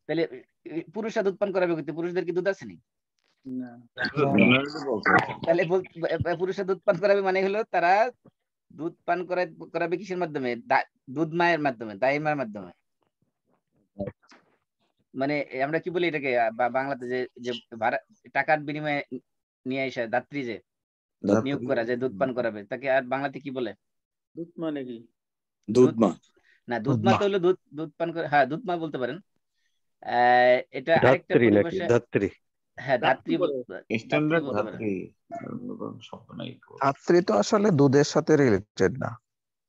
Speaker 1: তাহলে পুরুষরা দুধ পান করাবে, কিন্তু পুরুষদের কি দুধ আসেনি? তাহলে পুরুষরা দুধ পান করাবে মানে হলো তারা দুধ পান করাবে কিসের মাধ্যমে? দুধ মায়ের মাধ্যমে, দাইমার মাধ্যমে। মানে আমরা কি বলি এটাকে বাংলাতে, যে টাকার বিনিময়ে নিয়ে আসা দাত্রী যে নিয়োগ করা, যে দুধ পান করাবে, তাকে আর বাংলাতে কি বলে?
Speaker 3: দুধ মানে কি? দুধ মা
Speaker 1: না, দুধ মা তো হলো দুধ পান করে, হ্যাঁ দুধ মা বলতে পারেন। এটা আরেকটা
Speaker 5: ধাত্রী নাকি?
Speaker 1: পরিভাষা,
Speaker 5: ধাত্রী,
Speaker 1: হ্যাঁ ধাত্রী
Speaker 6: স্ট্যান্ডার্ড
Speaker 1: বলতে পারেন।
Speaker 6: শব্দ নাই।
Speaker 2: ধাত্রী তো আসলে দুধের সাথে রিলেটেড না।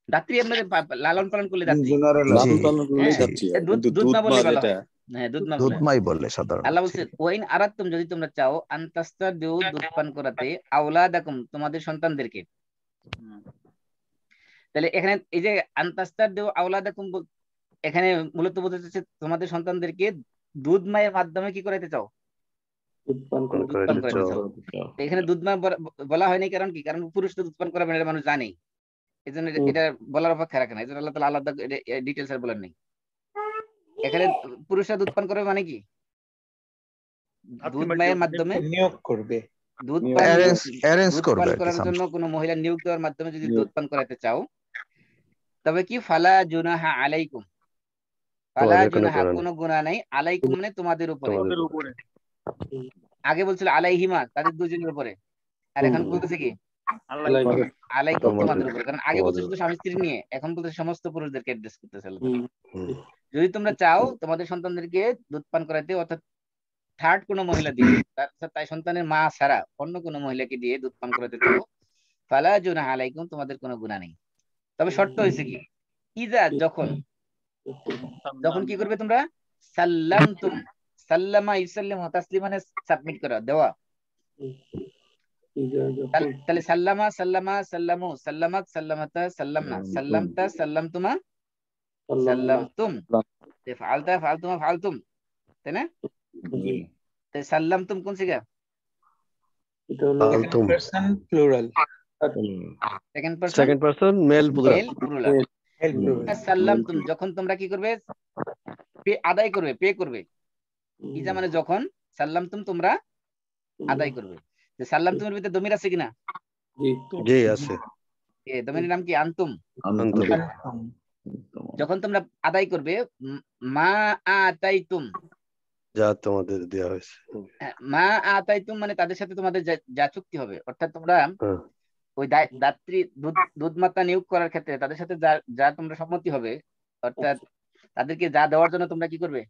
Speaker 1: দাত্রী আপনাদের লালন পালন করলে দাত্রী,
Speaker 3: লালন পালন করলে
Speaker 1: হ্যাঁ,
Speaker 3: যাচ্ছি, কিন্তু
Speaker 1: দুধ মা বললে ভালো
Speaker 3: যেটা
Speaker 1: হয়। হ্যাঁ, দুধ মা বলে।
Speaker 2: দুধমাই বলে সাধারণত।
Speaker 1: আল্লাহ বলছে ওয়াইন আরাদতুম, যদি তোমরা চাও আনতাস্তারদিউ দুধ পান করাতে আওলাদাকুম তোমাদের সন্তানদেরকে। তাহলে এখানে এই যে আনতাস্তারদিউ আওলাদাকুম, এখানে মূলত বলতে চাচ্ছে তোমাদের সন্তানদেরকে দুধ মায়ের মাধ্যমে কি করাইতে চাও? দুধ পান করাইতে চাও। এখানে দুধ মা বলা হয়নি, কারণ কি? কারণ পুরুষ তো দুধ পান করাবে না, এটা মানুষ জানেই, এই জন্য এটা বলার অপেক্ষা রাখে না, এই জন্য আল্লাহ তাআলা আলাদা ডিটেলস আর বলেন নাই। এখানে পুরুষরা দুধ পান করবে মানে কি? দুধ মায়ের মাধ্যমে
Speaker 8: নিয়োগ করবে,
Speaker 1: দুধ পান করার জন্য কোনো মহিলা নিয়োগ দেওয়ার মাধ্যমে যদি দুধ পান করাতে চাও, তবে কি ফালা জুনাহা আলাইকুম, ফালা জুনাহা কোনো গুনাহ নাই, আলাইকুম মানে তোমাদের উপরে। আগে বলছিল আলাইহিমা তাদের দুজনের উপরে, আর এখন বলতেছে কি আলাইকুম তোমাদের উপরে। কারণ আগে বলছে শুধু স্বামী স্ত্রী নিয়ে, এখন বলতেছে সমস্ত পুরুষদেরকে অ্যাড্রেস করতেছে। যদি তোমরা চাও তোমাদের সন্তানদেরকে দুধ পান করাতে, অর্থাৎ থার্ড কোনো মহিলা দিয়ে, তাই সন্তানের মা ছাড়া অন্য কোনো মহিলাকে দিয়ে দুধ পান করাতে চাও, ফালা জুনাহা আলাইকুম তোমাদের কোনো গুনাহ নেই। তবে শর্ত হয়েছে কি? ইজা যখন কি করবে তোমরা? সাল্লামতুম, সাল্লামা ইউসাল্লিমু তাসলিমানে সাবমিট করা, দেওয়া। তাহলে সাল্লামা সাল্লামা সাল্লামু, সাল্লামাত সাল্লামাতা সাল্লামনা, সাল্লামতা সাল্লামতুমা সাল্লামতুম, ফাআলতা ফাআলতুমা ফাআলতুম, তাই না? সাল্লামতুম কোন সিগা?
Speaker 8: এটা হলো person plural,
Speaker 5: second person male
Speaker 1: plural. সাল্লামতুম যখন তোমরা কি করবে? আদায় করবে, পে করবে। ইজা মানে যখন, সাল্লামতুম তোমরা আদায় করবে। সাল্লামতুমের ভিতরে দমির আছে কিনা?
Speaker 5: জি আছে।
Speaker 1: দমিরের নাম কি? আনতুম। যখন তোমরা আদায় করবে, মা আতাইতুম,
Speaker 5: যা তোমাদের দেওয়া হয়েছে,
Speaker 1: মা আতাইতুম মানে তাদের সাথে তোমাদের যা চুক্তি হবে, অর্থাৎ তোমরা ওই দাত্রী দুধ মাতা নিয়োগ করার ক্ষেত্রে তাদের সাথে যা তোমরা সম্মতি হবে, অর্থাৎ তাদেরকে যা দেওয়ার জন্য তোমরা কি করবে?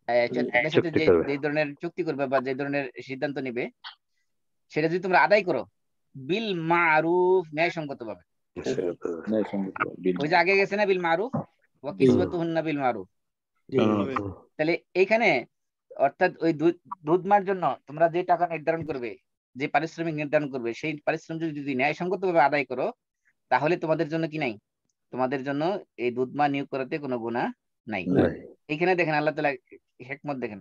Speaker 1: তাদের সাথে যে ধরনের চুক্তি করবে বা যে ধরনের সিদ্ধান্ত নিবে, সেটা যদি তোমরা আদায় করো বিল মারুফ, ন্যায়সঙ্গত ভাবে। ওই যে আগে গেছে না বিল মারুফ, ওয়া কিসওয়াতুহুন্না বিল মারুফ। তাহলে এইখানে অর্থাৎ ওই দুধমার জন্য তোমরা যে টাকা নির্ধারণ করবে, যে পারিশ্রমিক নির্ধারণ করবে, সেই পারিশ্রমিক যদি ন্যায়সঙ্গত ভাবে আদায় করো, তাহলে তোমাদের জন্য কি নাই, তোমাদের জন্য এই দুধমা নিয়োগ করাতে কোনো গুনাহ নাই। এখানে দেখেন আল্লাহ তাআলা হিকমত দেখেন,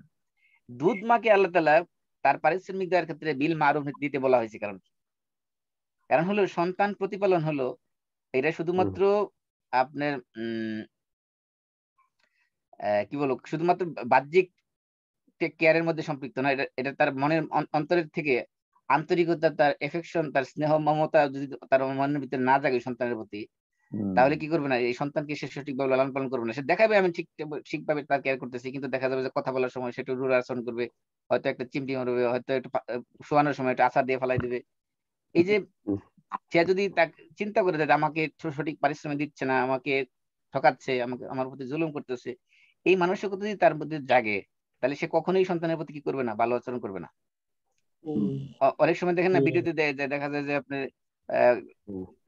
Speaker 1: দুধমাকে আল্লাহ তাআলা তার পারিশ্রমিক দেওয়ার ক্ষেত্রে বিল মারুফ দিতে বলা হয়েছে। কারণ হলো সন্তান প্রতিপালন হলো এটা শুধুমাত্র আপনার কি বলবো, শুধুমাত্র বাহ্যিক কেয়ারের মধ্যে সম্পৃক্ত না, এটা তার মনের অন্তরের থেকে আন্তরিকতা, তার এফেকশন, তার স্নেহ মমতা যদি তার মনের ভিতরে না জাগে সন্তানের প্রতি, তাহলে কি করবে না, এই সন্তানকে সে সঠিকভাবে লালন পালন করবে না। সে দেখাবে আমি ঠিকভাবে তার কেয়ার করতেছি, কিন্তু দেখা যাবে যে কথা বলার সময় সেটা রূঢ় আচরণ করবে, হয়তো একটা চিমটি মারবে, হয়তো একটু শোয়ানোর সময় একটা আচার দিয়ে ফেলাই দেবে। এই যে সে যদি চিন্তা করে যে আমাকে সঠিক পারিশ্রমিক দিচ্ছে না, আমাকে ঠকাচ্ছে, আমাকে আমার প্রতি জুলুম করতেছে, এই মানসিকতা যদি তার মধ্যে জাগে, তাহলে সে কখনোই সন্তানের প্রতি কি করবে না, ভালো আচরণ করবে না। অনেক সময় দেখেন না ভিডিওতে দেখা যায় যে আপনার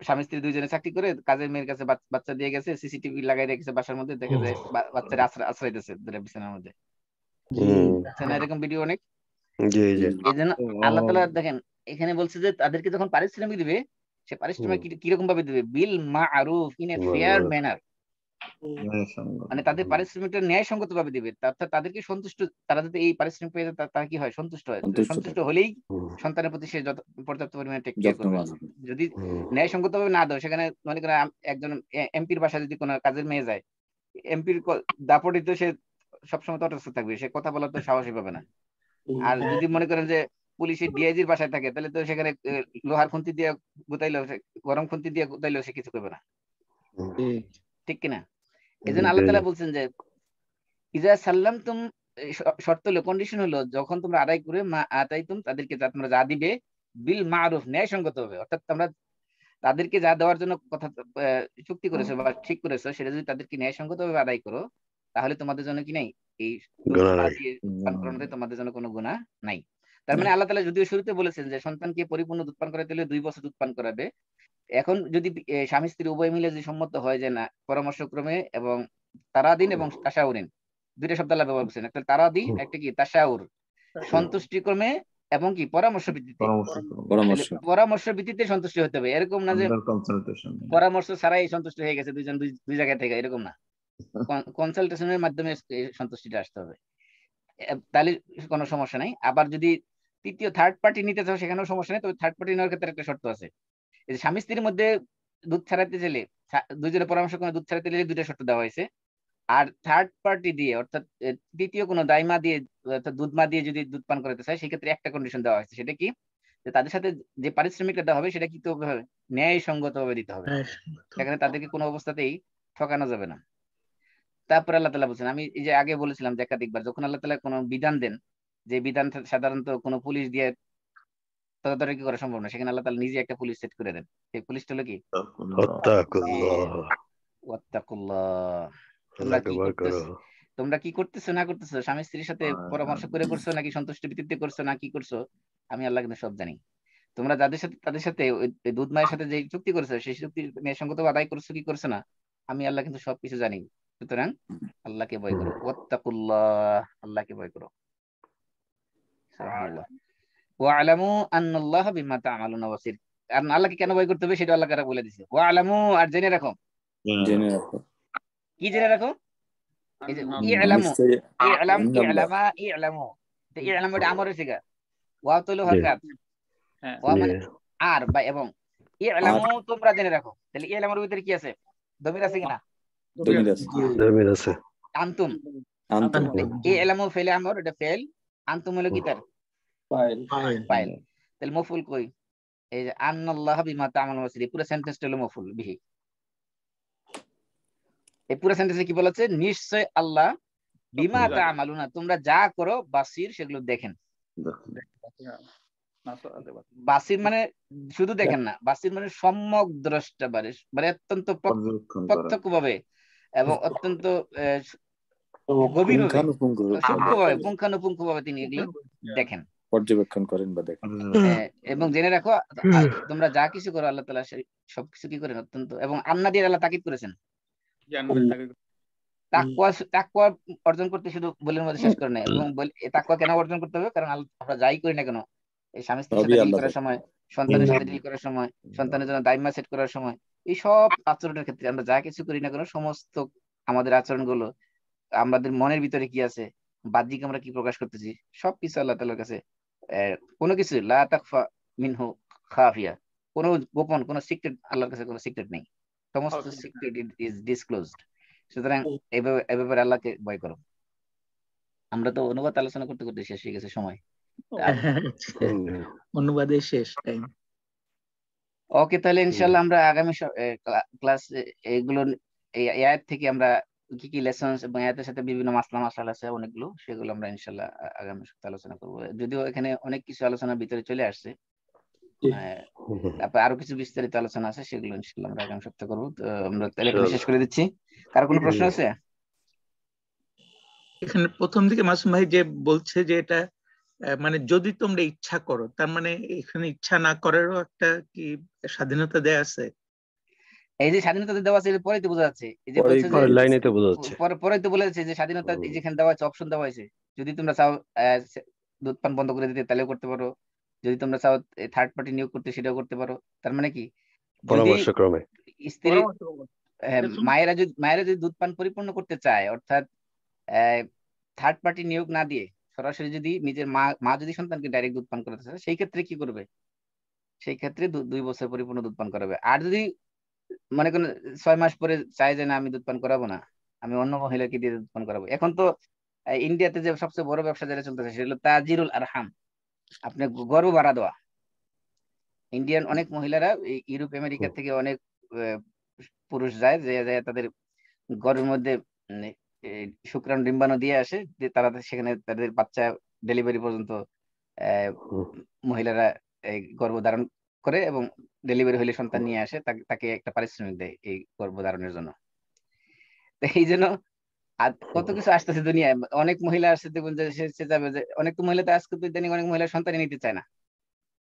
Speaker 1: স্বামী স্ত্রী দুইজনে চাকরি করে কাজের মেয়ের কাছে বাচ্চা দিয়ে গেছে, সিসিটিভি লাগাই রেখেছে বাসার মধ্যে, দেখা যায় বাচ্চারা আশ্রয়তেছে বিছানার মধ্যে। এরকম ভিডিও অনেক। এই জন্য আল্লাহ তাআলা দেখেন এখানে বলছে যে তাদেরকে যখন পারিশ্রমিক দিবে, সে পারিশ্রমিক কিরকম ভাবে দিবে, বিল মারুফ, ইন এ ফেয়ার ম্যানার, মানে তাদের পারিশ্রমিকটা ন্যায়সঙ্গত ভাবে দিবে, অর্থাৎ তাদেরকে সন্তুষ্ট, তারা যাতে এই পারিশ্রমিক পেয়ে তারা কি হয়, সন্তুষ্ট হয়। সন্তুষ্ট হলেই সন্তানের প্রতি সে পর্যাপ্ত পরিমাণে টেক কেয়ার করবে। যদি ন্যায়সঙ্গত ভাবে না দাও, সেখানে মনে করেন একজন এমপির বাসায় যদি কোনো কাজের মেয়ে যায়, এমপির দাপটিত সে সবসময় তটস্থ থাকবে, সে কথা বলার তো সাহসই পাবে না। আর যদি মনে করেন যে পুলিশের ডিআইজির বাসায় থাকে, তাহলে তো সেখানে লোহার খুন্তি দিয়ে গুতাইলেও, গরম খুন্তি দিয়ে গুতাইলেও সে কিছু করবে না, ঠিক কিনা? এই জন্য আল্লাহ তাআলা বলছেন যে ইজা সাল্লামতুম, শর্ত হলো, কন্ডিশন হলো, যখন তোমরা আদায় করে মা আতাইতুম, তাদেরকে যা তোমরা যা দিবে, বিল মারুফ, ন্যায়সঙ্গত হবে, অর্থাৎ তোমরা তাদেরকে যা দেওয়ার জন্য কথা চুক্তি করেছো বা ঠিক করেছো, সেটা যদি তাদেরকে ন্যায়সঙ্গত ভাবে আদায় করো, তাহলে তোমাদের জন্য কি নাই, এই তোমাদের জন্য কোনো গুনাহ নাই। তার মানে আল্লাহ তাআলা যদিও শুরুতে বলেছেন যে সন্তানকে পরিপূর্ণ দুধ পান করাতে হলে 2 বছর দুধ পান করাবে, এখন যদি স্বামী স্ত্রী উভয় মিলে যদি সম্মত হয় যে না, পরামর্শক্রমে এবং তারাদিন এবং তাশাউরিন, দুইটা শব্দ আল্লাহ ব্যবহার করছেন, একটা তারাদি, একটা কি তাশাউর, সন্তুষ্টিক্রমে এবং কি পরামর্শ ভিত্তিতে, পরামর্শ ভিত্তিতে সন্তুষ্টি হতে হবে। এরকম না যে পরামর্শ ছাড়াই সন্তুষ্ট হয়ে গেছে দুইজন দুই জায়গা থেকে, এরকম না, কনসালটেশনের মাধ্যমে সন্তুষ্টিটা আসতে হবে, তাহলে কোনো সমস্যা নাই। আবার যদি তৃতীয় থার্ড পার্টি নিতে চাও, সেখানেও সমস্যা নেই, তবে থার্ড পার্টি নেওয়ার ক্ষেত্রে একটা শর্ত আছে। এই স্বামী স্ত্রীর মধ্যে দুধ ছাড়াতে গেলে, দুইজনের পরামর্শ করে দুধ ছাড়াতে গেলে 2টা শর্ত দেওয়া হয়েছে। আর থার্ড পার্টি দিয়ে, অর্থাৎ তৃতীয় কোনো দাইমা দিয়ে, অর্থাৎ দুধমা দিয়ে যদি দুধ পান করাতে চায়, সেক্ষেত্রে একটা কন্ডিশন দেওয়া হয়েছে। সেটা কি, যে তাদের সাথে যে পারিশ্রমিকটা দেওয়া হবে সেটা কি হবে, ন্যায়সঙ্গত ভাবে দিতে হবে, সেখানে তাদেরকে কোনো অবস্থাতেই ঠকানো যাবে না। তারপরে আল্লাহ তাআলা বলছেন, আমি এই যে আগে বলেছিলাম যে একাধিকবার, যখন আল্লাহ তাআলা কোনো বিধান দেন, যে বিধান সাধারণত কোনো পুলিশ দিয়ে তদারকি করা সম্ভব না, সেখানে আল্লাহ তাআলা নিজে একটা পুলিশ সেট করে দেন। সেই পুলিশটা হলো কি, ওয়াত্তাকুল্লাহ। তোমরা কি করতেছো না করতেছো, স্বামী স্ত্রীর সাথে পরামর্শ করে করছো নাকি সন্তুষ্টি ভিত্তিতে করছো না কি করছো, আমি আল্লাহ কিন্তু সব জানি। তোমরা তাদের সাথে দুধ মায়ের সাথে যে চুক্তি করেছো, সেই চুক্তি ন্যায়সঙ্গত আদায় করছো কি করছো না, আমি আল্লাহ কিন্তু সবকিছু জানি। সুতরাং আল্লাহকে ভয় করো, ওয়াত্তাকুল্লাহ, আল্লাহকে ভয় করো। সুবহানাল্লাহ। ওয়া'লামু আন্নাল্লাহা বিমা তা'মালুনা বাসীর। আর আল্লাহকে কেন ভয় করতে হবে সেটা আল্লাহ কারা বলে দিয়েছে, ওয়া'লামু, আর জেনে রাখো। কি জেনে রাখো, এই যে ই'লামু, ই'লাম, ই'লামা, ই'লামু, তো ই'লামু এটা আমরের সিগা, ওয়া তো হলো হরকাত, ওয়া মানে আর বা এবং, ই'লামু তোমরা জেনে রাখো। তাহলে ই'লামুর ভিতরে কি আছে, দমির আছে কিনা,
Speaker 5: দমির আছে,
Speaker 1: আনতুম, ই'লামু ফেলে আমর, এটা ফেল, আনতুম হলো কি তার ফাইল। তাহলে মফউল কই, এই যে আন্নাল্লাহা বিমা তা'মালুনা বাসীর, পুরো সেন্টেন্সটা হলো মফউল বিহি। এই পুরো সেন্টেন্সে কি বলেছে, নিশ্চয় আল্লাহ বিমা তা'মালুনা, তোমরা যা করো, বাসির, সেগুলো দেখেন। বাসির মানে শুধু দেখেন না, বাসির মানে সম্যক দ্রষ্টা, মানে অত্যন্ত প্রত্যক্ষভাবে এবং অত্যন্ত গভীরভাবে, সূক্ষ্মভাবে, পুঙ্খানুপুঙ্খভাবে তিনি এগুলো দেখেন।
Speaker 3: পর্যবেক্ষণ করেন বা দেখেন।
Speaker 1: এবং জেনে রাখো তোমরা যা কিছু করো আল্লাহ তাআলা সবকিছু কি করেন অত্যন্ত, এবং আন্না দিয়ে আল্লাহ তাকিদ করেছেন তাকওয়া অর্জন করতে, শুধু বলের মধ্যে শেষ করে নেয়। এবং তাকওয়া কেন অর্জন করতে হবে? কারণ আমরা যাই করি না কেন, এই স্বামী স্ত্রীর সাথে ডিল করার সময়, সন্তানের সাথে ডিল করার সময়, সন্তানের জন্য দায়িত্ব সেট করার সময়, এই সব আচরণের ক্ষেত্রে আমরা যা কিছু করি না কেন, সমস্ত আমাদের আচরণগুলো আমাদের মনের ভিতরে কি আছে, বাহ্যিক আমরা কি প্রকাশ করতেছি, সবকিছু আল্লাহ তাআলার কাছে কোনো কিছু লা তাখফা মিনহু খাফিয়া, কোনো গোপন, কোনো সিক্রেট আল্লাহর কাছে কোনো সিক্রেট নেই, সমস্ত সিক্রেট ইজ ডিসক্লোজড। সুতরাং এই ব্যাপারে আল্লাহকে ভয় করো। আমরা তো অনুবাদ আলোচনা করতে করতে শেষ হয়ে গেছে সময়,
Speaker 8: অনুবাদে শেষ টাইম।
Speaker 1: ওকে, তাহলে ইনশাআল্লাহ আমরা আগামী ক্লাস এগুলো এই আয়াত থেকে আমরা কি কি লেসন্স এবং আয়াতের সাথে বিভিন্ন মাসলা আছে অনেকগুলো, সেগুলো আমরা ইনশাআল্লাহ আগামী সপ্তাহে আলোচনা করব। যদিও এখানে অনেক কিছু আলোচনার ভিতরে চলে আসছে, তারপর আরো কিছু বিস্তারিত আলোচনা আছে, সেগুলো ইনশাআল্লাহ আমরা আগামী সপ্তাহে করবো। তো আমরা তাহলে এখানে শেষ করে দিচ্ছি। কারো কোনো প্রশ্ন আছে?
Speaker 8: এখানে প্রথম দিকে মাসুম ভাই যে বলছে যে এটা মানে যদি তোমরা ইচ্ছা করো, তার মানে এখানে ইচ্ছা না করারও একটা কি স্বাধীনতা দেয়া আছে?
Speaker 1: এই যে স্বাধীনতা দেওয়া আছে পরে তো বোঝা যাচ্ছে, এই যে বলছে যে
Speaker 5: লাইনে তো বোঝা যাচ্ছে,
Speaker 1: পরে তো বলে যাচ্ছে যে স্বাধীনতা যেখানে দেওয়া আছে, অপশন দেওয়া হয়েছে, যদি তোমরা চাও দুধ পান বন্ধ করে দিতে তাহলেও করতে পারো, যদি তোমরা চাও থার্ড পার্টি নিয়োগ করতে সেটাও করতে পারো। তার মানে কি, যদি স্ত্রী মায়েরা যদি দুধ পান পরিপূর্ণ করতে চায়, অর্থাৎ থার্ড পার্টি নিয়োগ না দিয়ে সরাসরি যদি নিজের মা যদি সন্তানকে ডাইরেক্ট দুধ পান করাতে চায়, সেই ক্ষেত্রে কি করবে? সেই ক্ষেত্রে 2 বছর পরিপূর্ণ দুধ পান করাবে। আর যদি মনে করেন 6 মাস পরে চাই যে না আমি দুধ পান করাবো না, আমি অন্য মহিলাকে দিয়ে দুধ পান করাবো, এখন তো ইন্ডিয়াতে যে সবচেয়ে বড় ব্যবসা যেটা চলতেছে সেটা হলো তাজিরুল আরহাম, আপনি গর্ভ বাড়া দেওয়া। ইন্ডিয়ান অনেক মহিলারা ইউরোপ আমেরিকা থেকে অনেক পুরুষ যায়, যে তাদের গর্ভের মধ্যে শুক্রাণু ডিম্বাণু দিয়ে আসে, যে তারা সেখানে তাদের বাচ্চা ডেলিভারি পর্যন্ত মহিলারা গর্ভধারণ করে, এবং ডেলিভারি হলে সন্তান নিয়ে আসে, তাকে একটা পারিশ্রমিক দেয় এই গর্ভধারণের জন্য। তো এই জন্য আর কত কিছু আসতেছে দুনিয়ায়, অনেক মহিলা আসছে দেখুন যে সে যাবে যে, অনেক তো মহিলা তো আজকে ইদানিং অনেক মহিলা সন্তান নিতে চায় না,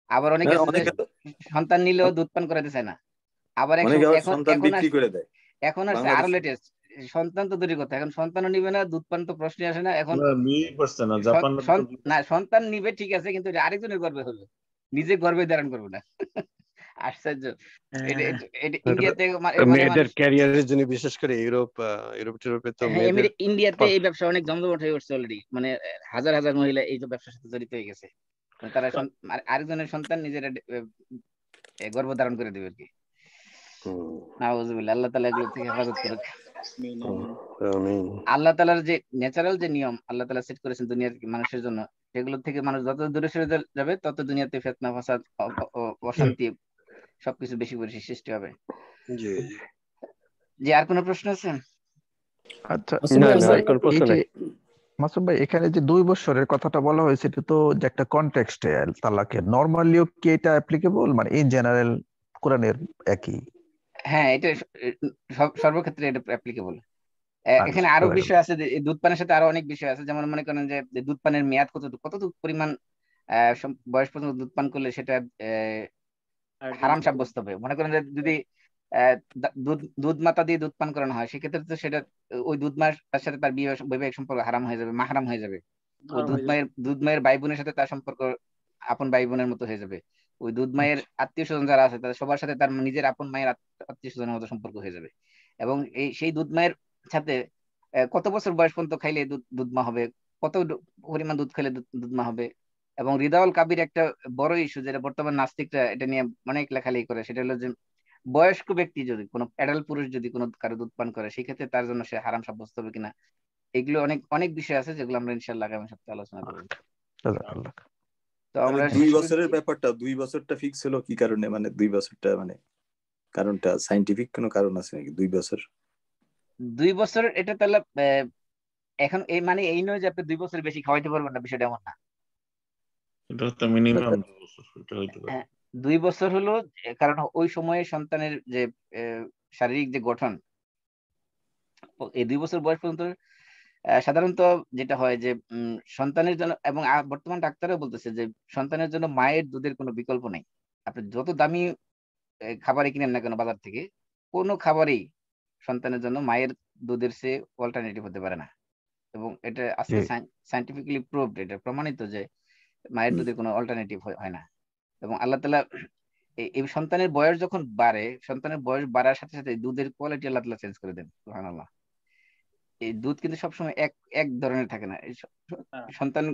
Speaker 1: আবার অনেকে সন্তান নিলেও দুধ পান করাতে চায় না, আবার এখন আসছে আরো লেটেস্ট, সন্তান তো দূরের কথা, এখন সন্তানও নিবে না, দুধ পান তো প্রশ্নই আসে না, এখন না সন্তান নিবে ঠিক আছে, কিন্তু আরেকজনের গর্ভে হবে, নিজে গর্ভে ধারণ করবে না। আশ্চর্য। ইন্ডিয়াতে
Speaker 5: মেয়েদের ক্যারিয়ারের জন্য, বিশেষ করে ইউরোপে তো
Speaker 1: ইন্ডিয়াতে এই ব্যবসা অনেক জমজমাট হয়ে উঠছে অলরেডি, মানে হাজার হাজার মহিলা এই ব্যবসার সাথে জড়িত হয়ে গেছে, তারা আরেকজনের সন্তান নিজেরা গর্ভধারণ করে দেবে আর কি। নাউযুবিল্লাহ, আল্লাহ তাআলা এগুলো থেকে হেফাজত করুক। আল্লাহ তাআলার যে ন্যাচারাল যে নিয়ম আল্লাহ তাআলা সেট করেছেন দুনিয়ার মানুষের জন্য, সেগুলো থেকে মানুষ যত দূরে সরে যাবে তত দুনিয়াতে ফিতনা, ফাসাদ, অশান্তি সবকিছু বেশি বেশি সৃষ্টি হবে। জি, আর কোনো প্রশ্ন আছে?
Speaker 2: আচ্ছা, মাসুম ভাই এখানে যে 2 বছরের কথাটা বলা হয়েছে, এটা তো যে একটা কনটেক্সটে তালাকের, নরমালিও কি এটা অ্যাপ্লিকেবল, মানে ইন জেনারেল কোরআনের একই?
Speaker 1: হ্যাঁ, এটা সর্বক্ষেত্রে এটা অ্যাপ্লিকেবল। এখানে আরো বিষয় আছে, দুধ পানের সাথে আরো অনেক বিষয় আছে, যেমন মনে করেন যে দুধ পানের মেয়াদ কতটুকু পরিমাণ বয়স পর্যন্ত দুধ পান করলে সেটা হারাম সাব্যস্ত হবে। মনে করেন যে যদি দুধ মাতা দিয়ে দুধ পান করানো হয়, সেক্ষেত্রে তো সেটা ওই দুধ মায়ের সাথে তার বৈবাহিক সম্পর্ক হারাম হয়ে যাবে, মাহারাম হয়ে যাবে। ওই দুধ মায়ের ভাই বোনের সাথে তার সম্পর্ক আপন ভাই বোনের মতো হয়ে যাবে। ওই দুধ মায়ের আত্মীয় স্বজন যারা আছে তাদের সবার সাথে তার নিজের আপন মায়ের আত্মীয় স্বজনের মতো সম্পর্ক হয়ে যাবে। এবং সেই দুধ মায়ের সাথে কত বছর বয়স পর্যন্ত খাইলে দুধ মা হবে, কত পরিমাণ দুধ খাইলে দুধ মা হবে। এবং রিদাউল কাবির একটা বড় ইস্যু, যেটা বর্তমান নাস্তিকরা এটা নিয়ে অনেক লেখালেখি করে, সেটা হলো যে বয়স্ক ব্যক্তি যদি কোনো অ্যাডাল্ট পুরুষ যদি কোনো কারো দুধ পান করে, সেক্ষেত্রে তার জন্য সে হারাম সাব্যস্ত হবে কিনা। এগুলো অনেক অনেক বিষয় আছে যেগুলো আমরা ইনশাআল্লাহ আগামী সপ্তাহে আলোচনা করব।
Speaker 3: তো আমরা 2 বছরের ব্যাপারটা 2 বছরটা ফিক্স হলো কি কারণে, মানে 2 বছরটা মানে কারণটা সায়েন্টিফিক কোনো কারণ আছে নাকি 2 বছর?
Speaker 1: 2 বছর এটা তাহলে এখন এই মানে এই নয় যে আপনি 2 বছর বেশি খাওয়াইতে পারবেন না, বিষয়টা এমন না।
Speaker 6: এটা তো মিনিমাম 2 বছর, এটা হইতে পারে।
Speaker 1: 2 বছর হলো, কারণ ওই সময়ে সন্তানের যে শারীরিক যে গঠন, এই 2 বছর বয়স পর্যন্ত সাধারণত যেটা হয় যে সন্তানের জন্য, এবং বর্তমান ডাক্তারও বলতেছে যে সন্তানের জন্য মায়ের দুধের কোনো বিকল্প নেই। আপনি যত দামি খাবারই কিনেন না কেন বাজার থেকে, কোনো খাবারই সন্তানের জন্য মায়ের দুধের চেয়ে অল্টারনেটিভ হতে পারে না। এবং এটা আজকে সায়েন্টিফিক্যালি প্রুভড, এটা প্রমাণিত যে মায়ের দুধের কোনো অল্টারনেটিভ হয় না। এবং আল্লাহ তাআলা এই সন্তানের বয়স যখন বাড়ে, সন্তানের বয়স বাড়ার সাথে সাথে দুধের কোয়ালিটি আল্লাহ তাআলা চেঞ্জ করে দেন। সুবহানাল্লাহ। এই দুধ কিন্তু সবসময় এক ধরনের থাকে না। সন্তান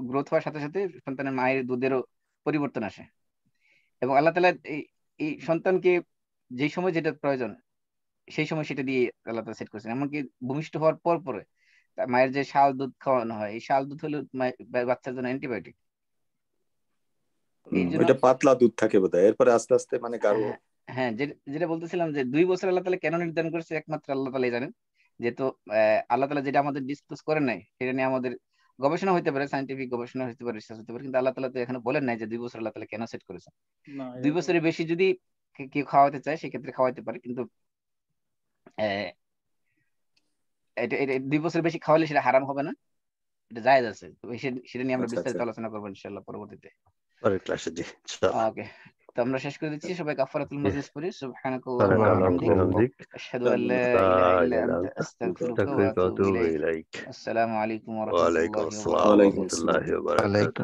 Speaker 1: গ্রোথ হওয়ার সাথে সাথে সন্তানের মায়ের দুধেরও পরিবর্তন আসে। এবং আল্লাহ তাআলা এই সন্তানকে যে সময় যেটা প্রয়োজন সেই সময় সেটা দিয়ে আল্লাহ তাআলা সেট করেছেন। এমনকি ভূমিষ্ঠ হওয়ার পর পরে মায়ের যে শাল দুধ খাওয়ানো হয়, এই শাল দুধ হলো বাচ্চার জন্য অ্যান্টিবায়োটিক।
Speaker 3: এটা পাতলা দুধ থাকে বোধহয়, এরপরে আস্তে আস্তে মানে গাঢ়।
Speaker 1: হ্যাঁ, যেটা বলতেছিলাম যে 2 বছর আল্লাহ তাআলা কেন নির্ধারণ করেছে একমাত্র আল্লাহ তাআলাই জানেন। যেহেতু আল্লাহ তাআলা যেটা আমাদের ডিসকাস করেন নাই, সেটা নিয়ে আমাদের গবেষণা হতে পারে, সায়েন্টিফিক গবেষণা হতে পারে, রিসার্চ হতে পারে, কিন্তু আল্লাহ তাআলা তো এখানে বলেন নাই যে 2 বছর আল্লাহ তাআলা কেন সেট করেছেন। 2 বছরের বেশি যদি কেউ খাওয়াতে চায় সেক্ষেত্রে খাওয়াতে পারে, কিন্তু এটা 2 বছরের বেশি খাওয়ালে সেটা হারাম হবে না, এটা জায়েজ আছে। তো সেটা নিয়ে আমরা বিস্তারিত আলোচনা করবো ইনশাআল্লাহ পরবর্তীতে।
Speaker 5: পরের ক্লাসে জি।
Speaker 1: ওকে, তো আমরা শেষ করে দিচ্ছি। সবাই কাফারাতুল মাজলিস পড়ি। সুবহানাকাল্লাহি ওয়া বিহামদিহি, আশহাদু আল্লা ইলাহা ইল্লা আনতা আস্তাগফিরুকা ওয়া আতুবু ইলাইক। আসসালামু আলাইকুম ওয়া রাহমাতুল্লাহি ওয়া বারাকাতুহু।
Speaker 5: ওয়া আলাইকুম আসসালাম ওয়া রাহমাতুল্লাহি ওয়া বারাকাতুহু।